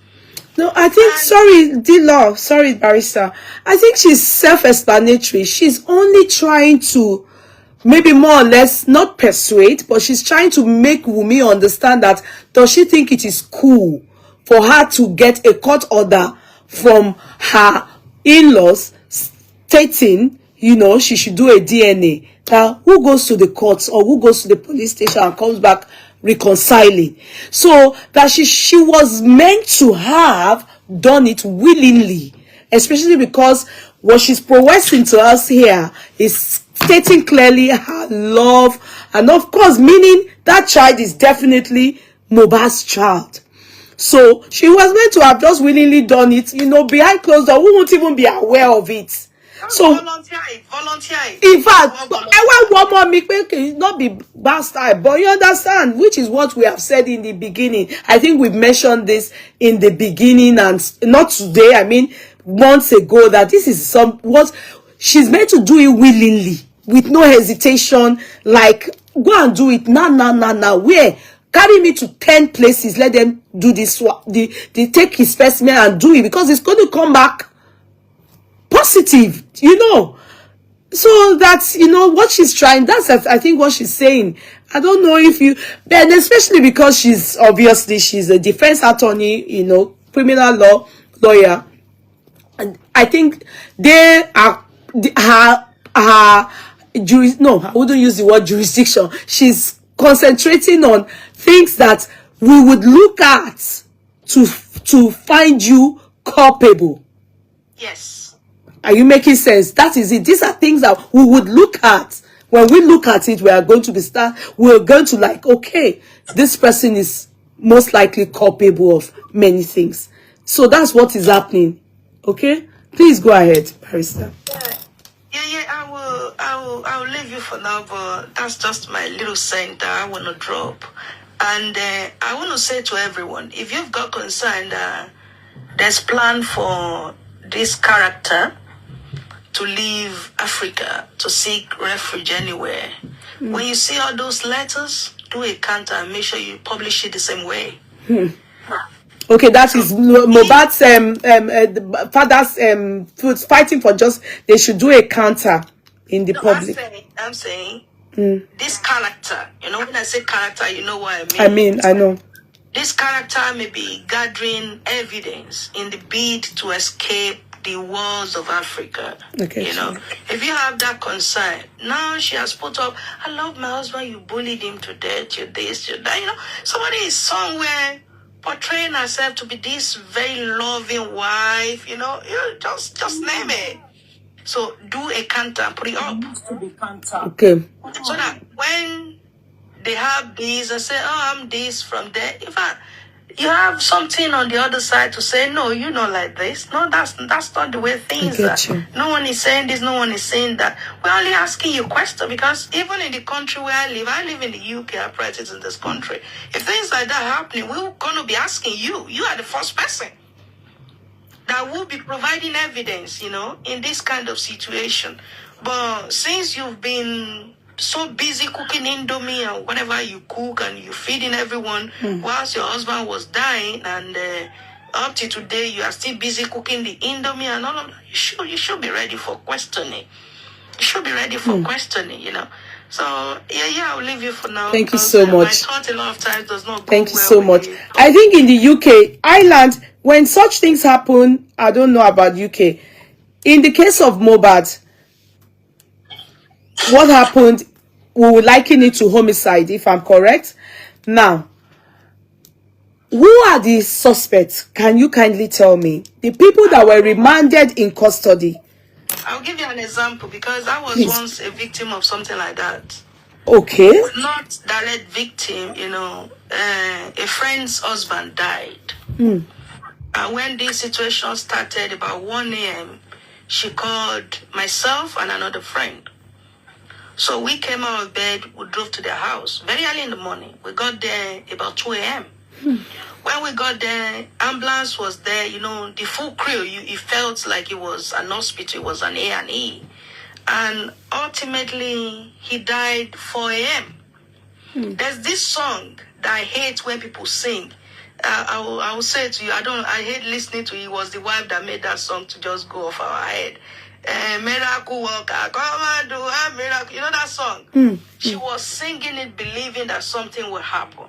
No, I think, sorry, barrister. I think she's self-explanatory. She's only trying to, maybe more or less, not persuade, but she's trying to make Wunmi understand that, does she think it is cool for her to get a court order from her in-laws stating, you know, she should do a DNA? That who goes to the courts or who goes to the police station and comes back reconciling? So that she was meant to have done it willingly, especially because what she's progressing to us here is stating clearly her love, and of course meaning that child is definitely Mohbad's child. So she was meant to have just willingly done it, you know, behind closed door. We won't even be aware of it. So volunteer. In fact, I want one more make it not be bastard, but you understand, which is what we have said in the beginning. I think we've mentioned this in the beginning, and not today, I mean months ago, that this is what she's meant to do it willingly, with no hesitation, like go and do it now. Where? Carry me to 10 places, let them do this, they take his specimen and do it, because it's going to come back positive, you know. So that's, you know, what she's trying, that's I think what she's saying. I don't know if you, and especially because she's a defense attorney, you know, criminal law lawyer, and I think they are I wouldn't use the word jurisdiction. She's concentrating on things that we would look at to find you culpable. Yes. Are you making sense? That is it. These are things that we would look at. When we look at it, we're going to like, okay, this person is most likely culpable of many things. So that's what is happening. Okay, please go ahead, Barrister. Yeah, I will leave you for now, but that's just my little saying that I want to drop. And I want to say to everyone, if you've got concern that there's plan for this character to leave Africa to seek refuge anywhere, when you see all those letters, do a counter and make sure you publish it the same way. Okay, that is Mohbad's the father's fighting for just they should do a counter in the public. I'm saying this character, when I say character, you know what I mean. I know. This character may be gathering evidence in the bid to escape the wars of Africa. Okay. If you have that concern, now she has put up, I love my husband, you bullied him to death, you're this, you're that. Somebody is somewhere portraying herself to be this very loving wife, you just name it. So do a counter and put it up. Okay. So that when they have this and say, oh, I'm this from there, in fact, you have something on the other side to say, no, you're not like this. No, that's not the way things are. No one is saying this, no one is saying that. We're only asking you a question because even in the country where I live in the UK, I practice in this country. If things like that happening, we're going to be asking you. You are the first person that will be providing evidence, in this kind of situation. But since you've been so busy cooking Indomie and whatever you cook and you feeding everyone whilst your husband was dying, and up to today you are still busy cooking the Indomie and all of that, you should be ready for questioning. You should be ready for questioning, So I'll leave you for now. Thank you so much. My thought a lot of times does not go Thank you well so with much. you. I think in the UK, Ireland, when such things happen, I don't know about UK. In the case of Mohbad, what happened, we will liken it to homicide, if I'm correct. Now, who are the suspects? Can you kindly tell me? The people that were remanded in custody. I'll give you an example because I was once a victim of something like that. Okay. Not direct victim, a friend's husband died. And when this situation started about 1 a.m., she called myself and another friend. So we came out of bed, we drove to their house very early in the morning. We got there about 2 a.m. When we got there, ambulance was there, the full crew. It felt like it was an hospital, it was an A&E. And ultimately, he died 4 a.m. There's this song that I hate when people sing. I will say to you, I hate listening to it. It was the wife that made that song to just go off our head. Miracle worker, come and do a miracle. You know that song? She was singing it, believing that something would happen.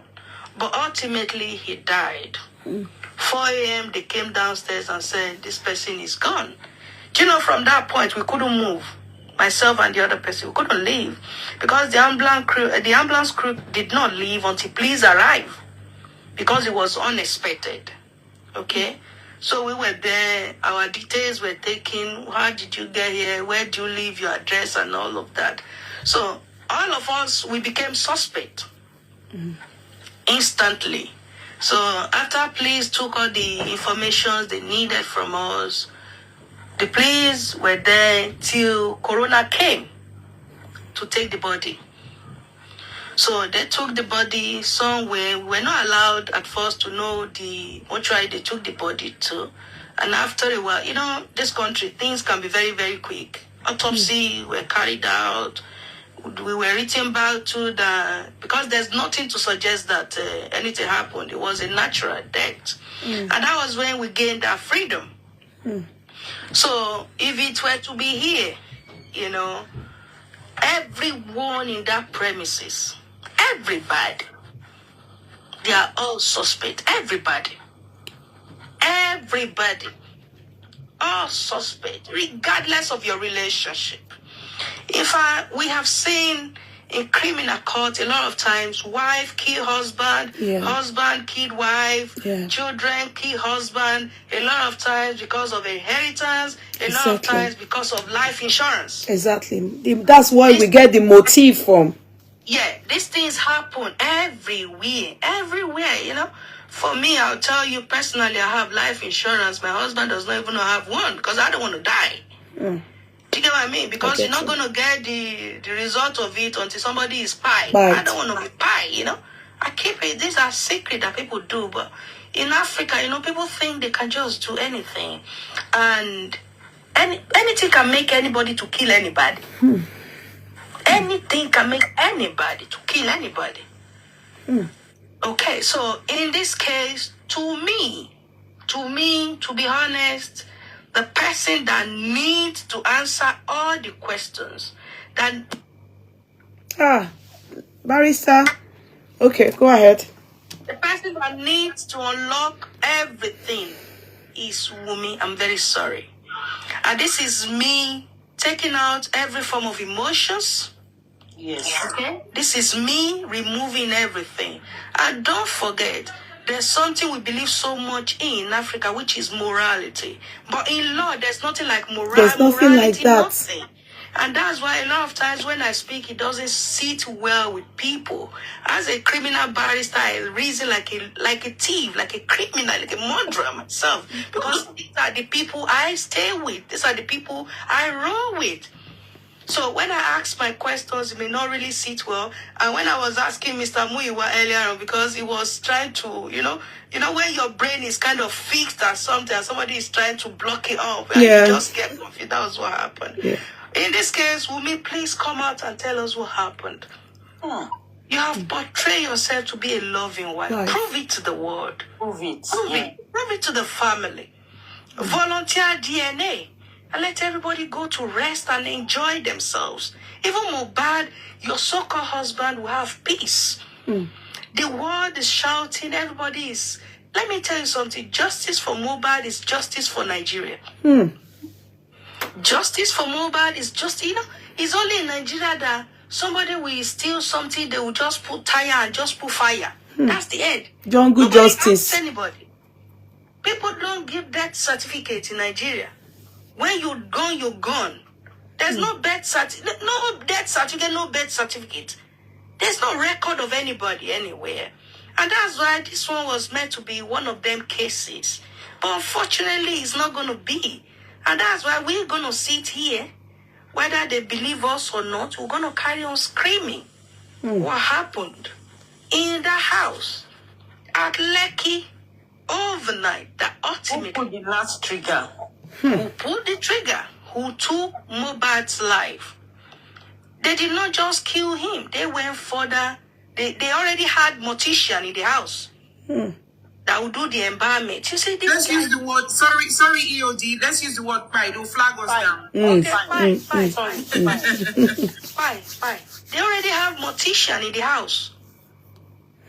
But ultimately, he died. 4 a.m., they came downstairs and said, this person is gone. From that point, we couldn't move. Myself and the other person, we couldn't leave. Because the ambulance crew did not leave until police arrived. Because it was unexpected. Okay? So we were there, our details were taken, how did you get here, where do you live, your address and all of that. So all of us, we became suspect instantly. So after police took all the information they needed from us, the police were there till Corona came to take the body. So they took the body somewhere. We were not allowed at first to know the mortuary they took the body to. And after a while, this country, things can be very, very quick. Autopsy were carried out. We were written back to because there's nothing to suggest that anything happened. It was a natural death. And that was when we gained our freedom. So if it were to be here, everyone in that premises, everybody, they are all suspect. Everybody, all suspect, regardless of your relationship. We have seen in criminal court a lot of times, wife kill husband, husband kill wife, children kill husband, a lot of times because of inheritance, a lot of times because of life insurance. Exactly. That's why we get the motive from. Yeah, these things happen everywhere, you know. For me, I'll tell you personally, I have life insurance. My husband does not even have one because I don't want to die. Do you get what I mean? Because you're not going to get the result of it until somebody is pie. I don't want to be pie, you know. I keep it. These are secret that people do. But in Africa, you know, people think they can just do anything. And anything can make anybody to kill anybody. Anything can make anybody to kill anybody. Okay, so in this case, to me, to be honest, the person that needs to answer all the questions, that barrister, okay, go ahead. The person that needs to unlock everything is Wunmi. I'm very sorry. And this is me taking out every form of emotions. Yes. Okay? This is me removing everything. And don't forget, there's something we believe so much in Africa, which is morality. But in law, there's nothing like There's nothing morality, like that. nothing. And that's why a lot of times when I speak, it doesn't sit well with people. As a criminal barrister, I reason like a thief, like a criminal, like a murderer myself. Because these are the people I stay with. These are the people I roll with. So when I ask my questions, it may not really sit well. And when I was asking Mr. Muyiwa earlier on, because he was trying to, you know, when your brain is kind of fixed at something, and somebody is trying to block it up, and you just get confused. That was what happened. Yeah. In this case, Wunmi, please come out and tell us what happened. You have portrayed yourself to be a loving wife. Right. Prove it to the world. Prove it. Prove it to the family. Volunteer DNA. And let everybody go to rest and enjoy themselves. Even Mohbad, your so-called husband, will have peace. The world is shouting, everybody is... Let me tell you something. Justice for Mohbad is justice for Nigeria. Justice for Mohbad is just, you know, it's only in Nigeria that somebody will steal something, they will just put tire and just put fire. That's the end. Jungle justice. Anybody. People don't give death certificate in Nigeria. When you're gone, you're gone. There's no death certificate, no death certificate, no birth certificate. There's no record of anybody anywhere. And that's why this one was meant to be one of them cases. But unfortunately, it's not going to be. And that's why we're going to sit here, whether they believe us or not, we're going to carry on screaming what happened in the house at Lekki overnight, that ultimately... Who pulled the last trigger? Who pulled the trigger? Who took Mohbad's life? They did not just kill him. They went further. They already had mortician in the house that would do the embalmment. You see, Let's use the word, sorry, EOD. Let's use the word pride. It'll flag us down. Okay, fine. They already have mortician in the house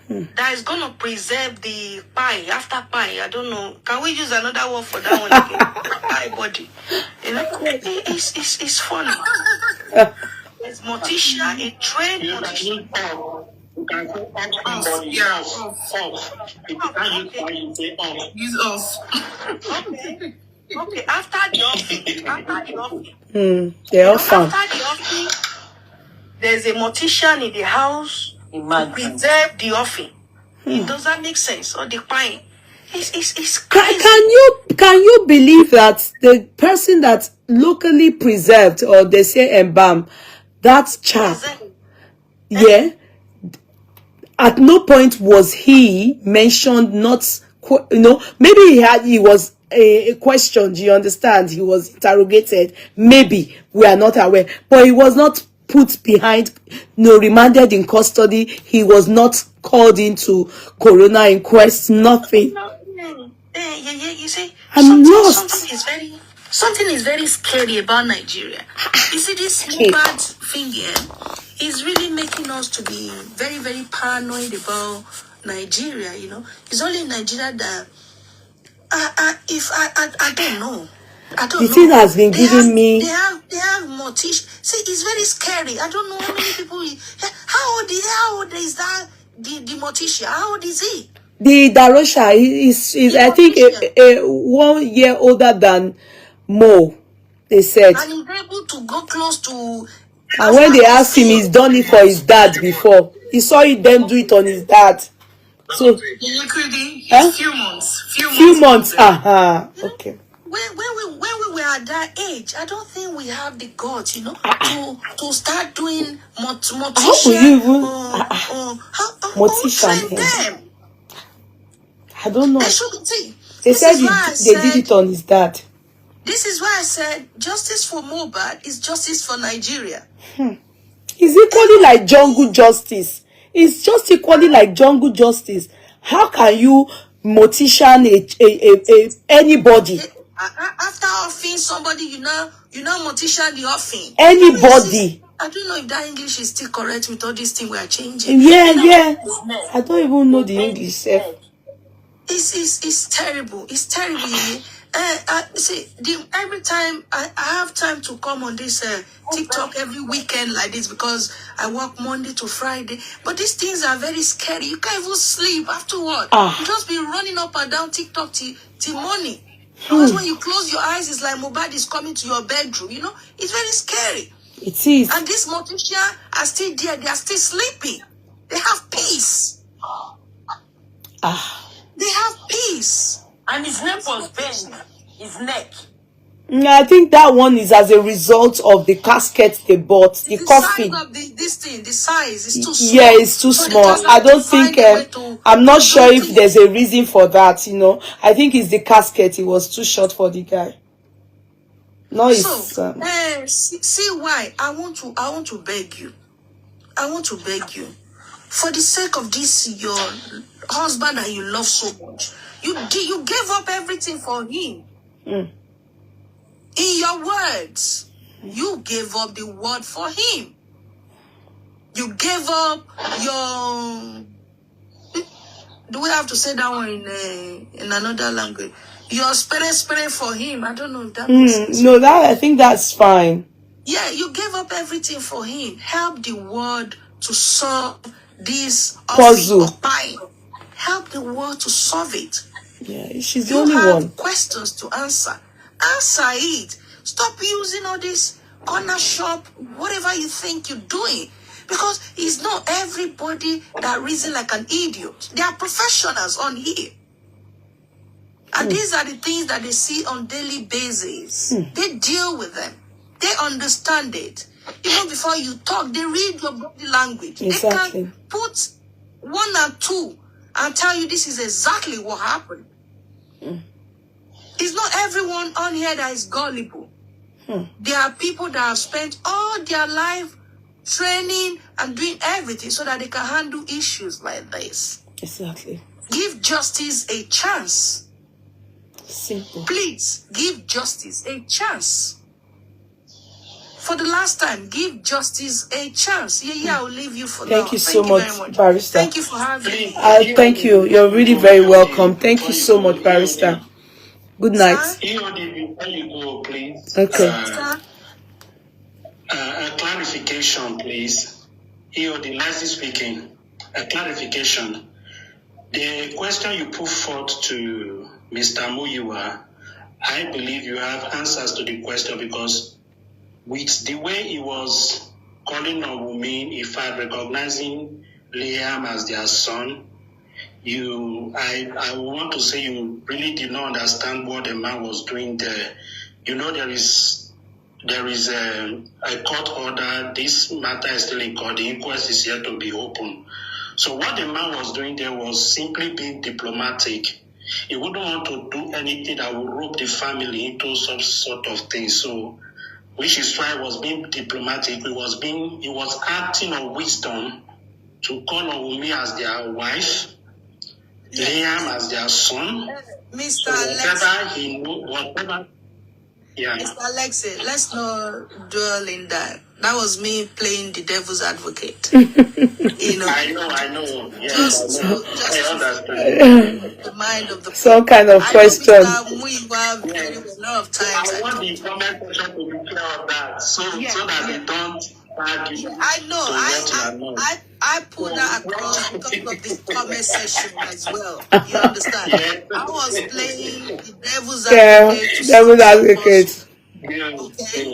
that is going to preserve the pie, after pie. I don't know. Can we use another word for that one again? Pie body. You know, it's funny. It's mortician, a trained mortician. Use us. Okay, after the offing. After the offing, there's a mortician in the house to preserve the offing. It doesn't make sense. Or the pine. It's crazy. Can you believe that the person that locally preserved, or they say embalm, that chap, at no point was he mentioned, not, you know, maybe he was a question, do you understand? He was interrogated, maybe, we are not aware, but he was not put behind, remanded in custody. He was not called into coroner inquest, nothing. You see, I'm lost. Something is very scary about Nigeria. You see, this Mohbad thing here is really making us to be very, very paranoid about Nigeria, you know. It's only in Nigeria that I don't know. The thing has been giving me... They have mortician. See, it's very scary. I don't know how many people... How old is that, the mortician? How old is he? The Darosha is I think, a 1 year older than Mo, they said. And he's able to go close to And when they asked him, he's done it for his dad before. He saw it them do it on his dad. So Few months. few months. Okay. When we were at that age, I don't think we have the guts, to start doing mortician. How will you even mortician them? I don't know. They should see. They said they did it on his dad. This is why I said justice for Mohbad is justice for Nigeria. It's equally like jungle justice. It's just equally like jungle justice. How can you mortician anybody? After offing somebody, you know mortician the offing. Anybody. I don't know if that English is still correct with all these things we are changing. Yeah. I don't even know the English. It's terrible. It's terrible. See, every time I have time to come on this TikTok every weekend like this because I work Monday to Friday. But these things are very scary. You can't even sleep afterward. You just be running up and down TikTok till morning. Because when you close your eyes, it's like Mohbad is coming to your bedroom. It's very scary. It is. And these morticians are still there. They are still sleeping. They have peace. They have peace. And his neck was bent. His neck. I think that one is as a result of the casket they bought, the coffin. Size of the size is too small. Yeah, it's too small. I don't think, I'm not sure if there's a reason for that, I think it's the casket. It was too short for the guy. No, it's... see why I want to beg you. I want to beg you. For the sake of this, your husband that you love so much, you gave up everything for him. In your words, you gave up the word for him. You gave up your... Do we have to say that one in another language? Your spirit for him. I don't know if that makes sense. No, I think that's fine. Yeah, you gave up everything for him. Help the world to solve this puzzle. Help the world to solve it. Yeah, she's the only one. You have questions to answer. Answer it. Stop using all this corner shop, whatever you think you're doing. Because it's not everybody that reason like an idiot. There are professionals on here. And these are the things that they see on daily basis. They deal with them. They understand it. Even before you talk, they read your body language. Exactly. They can put 1 or 2 and tell you this is exactly what happened. It's not everyone on here that is gullible. There are people that have spent all their life training and doing everything so that they can handle issues like this. Exactly. Give justice a chance. Simple. Please, give justice a chance. For the last time, give justice a chance. Yeah, I'll leave you for now. Thank you so much, Barrister. Thank you for having me. Thank you. You're really very welcome. Thank you so much, Barrister. Good night. Before you go, please. Okay. A clarification, please. EOD, Leslie speaking. A clarification. The question you put forth to Mr. Muyiwa, I believe you have answers to the question because with the way he was calling on Wunmi, in fact, recognizing Liam as their son, I want to say you really did not understand what the man was doing there. There is a court order. This matter is still in court. The inquest is yet to be open. So what the man was doing there was simply being diplomatic. He wouldn't want to do anything that would rope the family into some sort of thing. So, which is why he was being diplomatic. He was acting on wisdom to call on Wunmi as their wife, Liam as their son. Mr. Whatever. Yeah. Mr. Alexei, let's not dwell in that. That was me playing the devil's advocate. I know. Yes, I understand. The mind of the some kind of question. Muyiwa very a lot of times. I want the comment section to be clear of that, so that they don't argue. I know. I put that across because of the comment section as well. You understand? I was playing the devil's advocate. Devil's advocate. Okay,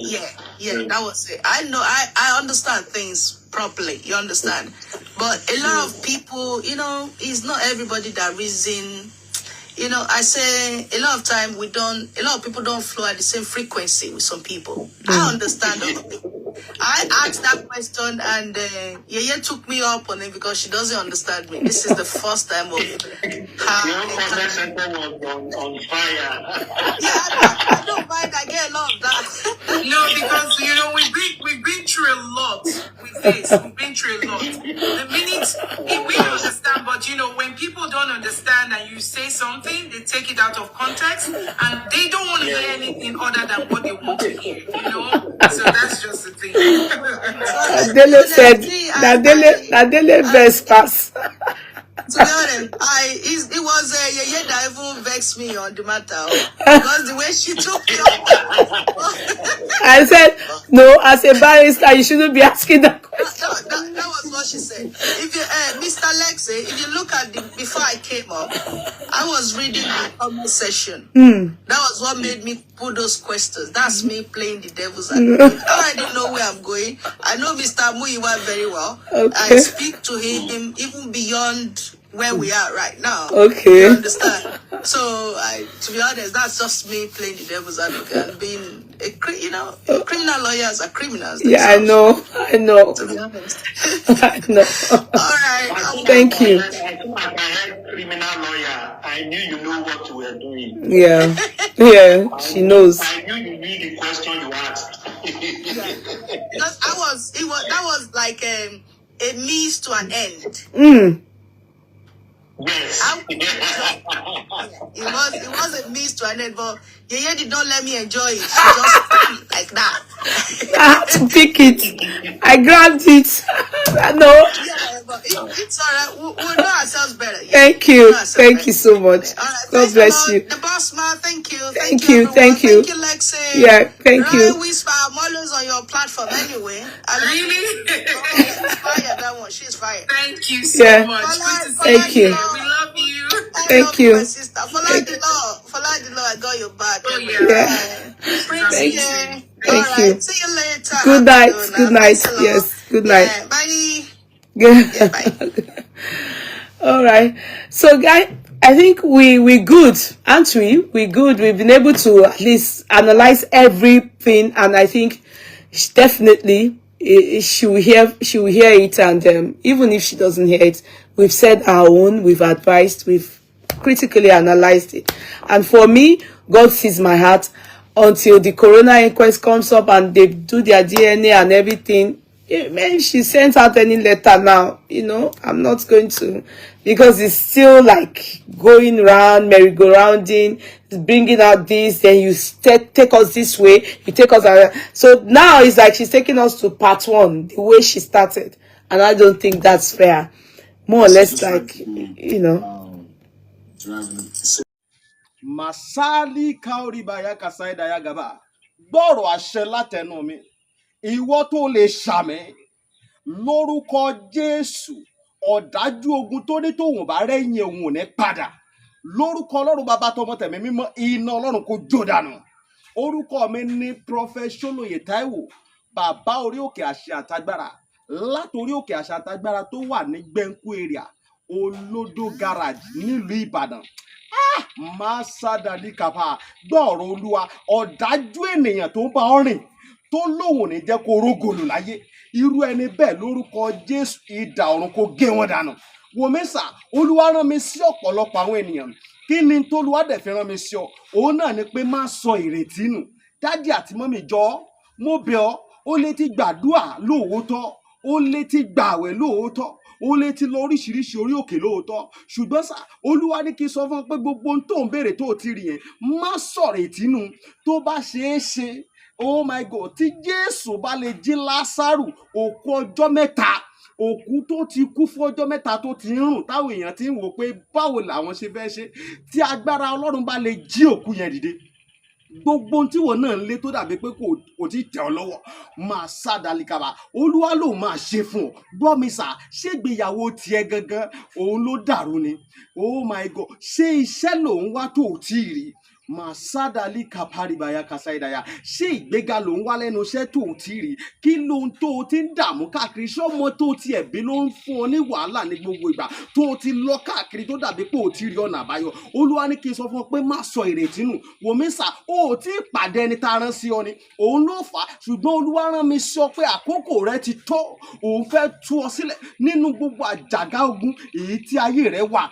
yeah, that was it. I know, I understand things properly. You understand, but a lot of people, it's not everybody that reason. I say a lot of time a lot of people don't flow at the same frequency with some people. I understand all of it. I asked that question and Yeye took me up on it because she doesn't understand me. This is the first time of Your comment center was on fire. Yeah, I don't mind. I get a lot of that. No, because we've been through a lot with this. We've been through a lot. The minute we understand, but when people don't understand and you say something, they take it out of context and they don't want to hear anything other than what they want to hear. So that's just the thing. Adele said Adele Vespas. To be honest, it was Yeye that even vexed me on the matter because the way she took me up. I said, no, as a barrister, you shouldn't be asking that question. That was what she said. If you, Mr. Lexi, if you look at before I came up, I was reading the comment section. That was what made me put those questions. That's me playing the devil's advocate. I didn't know where I'm going. I know Mr. Muyiwa very well. Okay. I speak to him even beyond where we are right now. Okay. You understand? So, to be honest, that's just me playing the devil's advocate and being criminal lawyers are criminals themselves. Yeah, I know. To be honest. I know. All right. Thank you. As soon as I heard criminal lawyer, I knew you know what you were doing. Yeah, she knows. I knew you knew the question you asked. Because that was like a means to an end. Yes. It was a means to an end, but Yeye did not let me enjoy it. She just like that. I had to pick it. I grabbed it. No. Yeah, but it's all right. We'll know ourselves better. Yeah. Thank you. Thank you so much. All right. God bless you. The boss man, thank you. Thank you. Thank you, Lexi. Yeah, thank you. Whisper, I'm always on your platform anyway. Really? She's fired, that one. She's fired. Thank you so much. Thank you. We love you. Thank you. My sister. Follow the law, I got your back. Oh, yeah. Thank you. Thank you. See you later. Good night. Good night. Yes. Good night. Yeah, bye. Yeah, bye. All right. So, guys, I think we good, aren't we? We good. We've been able to at least analyze everything, and I think definitely she will hear it, and even if she doesn't hear it, we've said our own, we've advised, we've critically analyzed it. And for me, God sees my heart. Until the coroner inquest comes up and they do their DNA and everything, man, she sent out any letter now, I'm not going to, because it's still like going around, merry-go-rounding, bringing out this, then you take us this way, you take us, so now it's like she's taking us to part one, the way she started, and I don't think that's fair. More or less like, Masali kauribaya kasaida ya gaba. Gbọ́rọ̀ àṣẹ látẹnu mi. Ìwọ tó lè ṣàmì lórúkọ Jésù. Ọ̀dájú ogun tó ní tòun bá rẹ́yìn òun ò ní padà. Lórúkọ Ọlọ́run bàbá tọmọ tẹ̀mí mímọ́ iná Ọlọ́run kó jó dànù. Orúkọ mi ní Prophet Ṣólóyè Táíwò, bàbá orí òkè àṣẹ àtagbára. Látorí òkè àṣẹ àtagbára tó wà ní Gbẹ́ńkú area, Olódó garage nílùú Ìbàdàn. Masadali kapa gbọ́rọ̀ Olúwa ọ̀dájú ènìyàn tó bá ọ rìn tó lóhùn ní jẹ́ kó rógòlù láyé irú ẹni bẹ́ẹ̀ lórúkọ Jésù idà ọ̀run kó gé wọn dànù. Wòmísà Olúwa rán mi sí ọ̀pọ̀lọpọ̀ àwọn ènìyàn kí ni t'Olúwa dẹ̀ fi rán mi sí ọ òun náà ni pé má sọ ìrètí nù. Dádì àti mọ́mì jọ̀ọ́ mo bẹ̀ ọ́ ó lè ti gbàdúrà lóòótọ́ ó lè ti gbààwẹ̀ lóòótọ́ ó lè ti lọ oríṣiríṣi orí òkè lóòótọ́ ṣùgbọ́n sá Olúwa ní kí n sọ fún ọ pé gbogbo ohun tó ń béèrè tó ti rí yẹn má sọ̀rọ̀ ìtínú tó bá ṣeé ṣe oh my God tí Jésù bá lè jí Lásárù òkú ọjọ́ mẹ́ta òkú tó ti kú fún ọjọ́ mẹ́ta tó ti ń rùn táwọn èèyàn ti ń wò pé báwo làwọn ṣe fẹ́ ṣe tí agbára Ọlọ́run bá lè jí òkú yẹn dìde gbogbo ohun tí wọn náà ń lé tó dàbí pé kò tí tẹ̀ ọ́ lọ́wọ́ máa sádàlíkàbà Olúwa ló máa ṣe fún ọ gbọ́ mi sà ṣégbéyàwó tiẹ̀ gangan òun ló dàrú ni oh my God ṣé iṣẹ́ lòun wá tó ò tí ì rí Màsádàlì kàpárìbàyà kàsáìdàyà. Ṣé ìgbéga ló ń wá lẹ́nu iṣẹ́ tó o ti rí? Kí ló ń tó o ti ń dààmú káàkiri? Ṣé ọmọ tó o ti ẹ̀bí ló ń fún ọ ní wàhálà ní gbogbo ìgbà tó o ti lọ káàkiri tó dàbí pé o ti rí ọ̀nà àbáyọ? Olúwa ní kí n sọ fún ọ pé má sọ ìrètí nù. Wòmísà, o ò tí ì pàdé ẹni tá a rán sí ọ ni. Òun ló fà á. Ṣùgbọ́n Olúwa rán mi sọ pé àkókò rẹ ti tó. Òun fẹ́ tú ọ sílẹ̀ nínú gbogbo àjàgà ogun èyí tí ayé rẹ wà.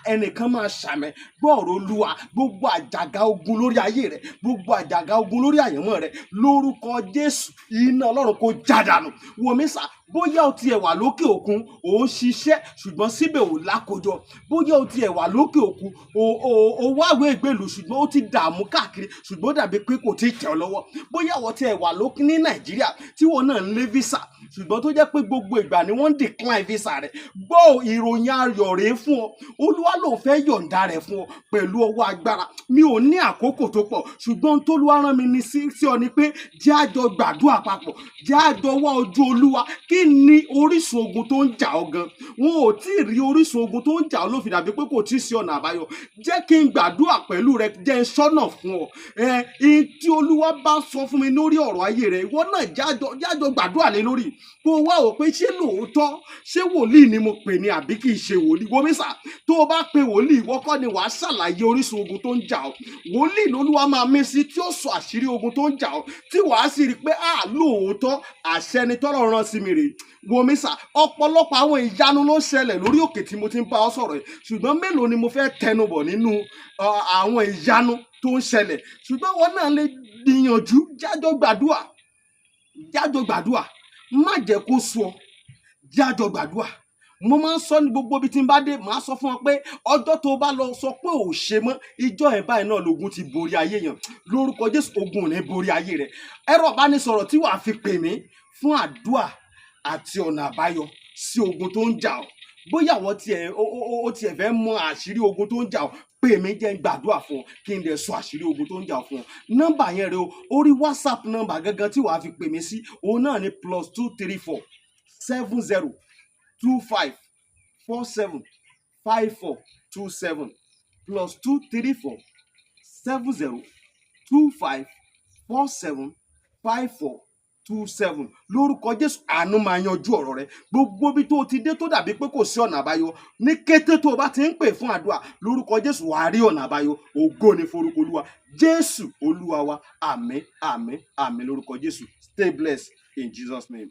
Ẹnìkan máa ṣàmẹ gbọ́ọ̀rọ̀ Olúwa, gbogbo àjàgà ogun lórí ayé rẹ, gbogbo àjàgà ogun lórí àyànmọ́ rẹ, lórúkọ Jésù, iná Ọlọ́run kó jádànù. Wòmísà, bóyá o tiẹ̀ wà lókè òkun, ò ń ṣiṣẹ́ ṣùgbọ́n síbẹ̀ ò lákojọ. Bóyá o tiẹ̀ wà lókè òkun, o wáwé ìgbèlú ṣùgbọ́n ó ti dààmú káàkiri ṣùgbọ́n ó dàbí pé kò tí ì tẹ̀ ọ́ lọ́wọ́. Bóyá o tiẹ̀ wà lókè ní Nàìjíríà tí wọn náà ń lé visa ṣùgbọ́n tó jẹ́ pé gbogbo ìgbà ni wọ́n ń decline visa rẹ̀. Gbọ́ ìròyìn ayọ̀ rèé fún ọ. Olúwa ló fẹ́ yọ̀ǹda rẹ̀ fún ọ pẹ̀lú ọwọ́ agbára. Mi ò ní àkókò tó pọ̀ ṣùgbọ́n t'Olúwa rán mi ní sí ọ ni pé jẹ́ a jọ gbàdúrà papọ̀, jẹ́ a jọ wá ojú Olúwa. Kí ni orísun ogun tó ń jà ọ́ gan? Wọn ò tí ì rí orísun ogun tó ń jà ọ́ ló fi dàbí pé kò tí ì sí ọ̀nà àbáyọ. Jẹ́ kí n gbàdúrà pẹ̀lú rẹ, jẹ́ n ṣọ́nà fún ọ. Tí Olúwa bá sọ fún mi lórí ọ̀rọ̀ ayé rẹ, ìwọ náà jájọ gbàdúrà lé lórí. Kó o wá wò pé ṣé lóòótọ́ ṣé wòlíì ni mo pè ní àbí kì í ṣe wòlíì? Wòmísà, tó o bá pe wòlíì, ìwọ kọ́ ni wàá ṣàlàyé orísun ogun tó ń jà ọ́. Wòlíì l'Olúwa máa mí sí tí ó sọ àṣírí ogun tó ń jà ọ́, tí wàá sì rí i pé lóòótọ́ àṣẹ ni t'Ọlọ́run rán sí mi rèé. Wòmísà, ọ̀pọ̀lọpọ̀ àwọn ìyanu ló ń ṣẹlẹ̀ lórí òkè tí mo ti ń bá ọ sọ̀rọ̀ yìí ṣùgbọ́n mélòó ni mo fẹ́ tẹnubọ̀ nínú àwọn ìyanu tó ń ṣẹlẹ̀? Ṣùgbọ́n wọn náà lè gbìyànjú, jájọ gbàdúrà, má jẹ́ kó sú ọ, jájọ gbàdúrà. Mo máa ń sọ ní gbogbo ibi tí n bá dé, màá sọ fún ọ pé ọjọ́ tó bá lọ sọ pé ò ṣe mọ́, ìjọ ẹ̀ báyìí náà lógun ti borí ayé yẹn. Lórúkọ Jésù, ogun ò ní borí ayé rẹ. Ẹ̀rọ ìbánisọ̀rọ̀ tí wàá fi pè mí fún àdúrà àti ọ̀nà àbáyọ sí ogun tó ń jà ọ́. Bóyá àwọn tiẹ̀ fẹ́ mọ àṣírí ogun tó ń jà ọ́, pè mí jẹ́ n gbàdúrà fún ọ kí n dẹ̀ sọ àṣírí ogun tó ń jà ọ́ fún ọ. Nọ́mbà yẹn rẹ o, orí WhatsApp nọ́mbà gangan tí wàá fi pè mí sí, òun náà ni +234 70 25 47 54 27 +234 70 25 47 54 27. Lórúkọ Jésù, àánú máa yanjú ọ̀rọ̀ rẹ. Gbogbo bí tó ti dé tó dàbí pé kò sí ọ̀nà àbáyọ, ní kété tó o bá ti ń pè fún àdúrà, lórúkọ Jésù wàá rí ọ̀nà àbáyọ. Ògo ni forúkọ Olúwa. Jésù Olúwa wa. Àmín, àmín, àmín lórúkọ Jésù. Stay blessed in Jesus' name.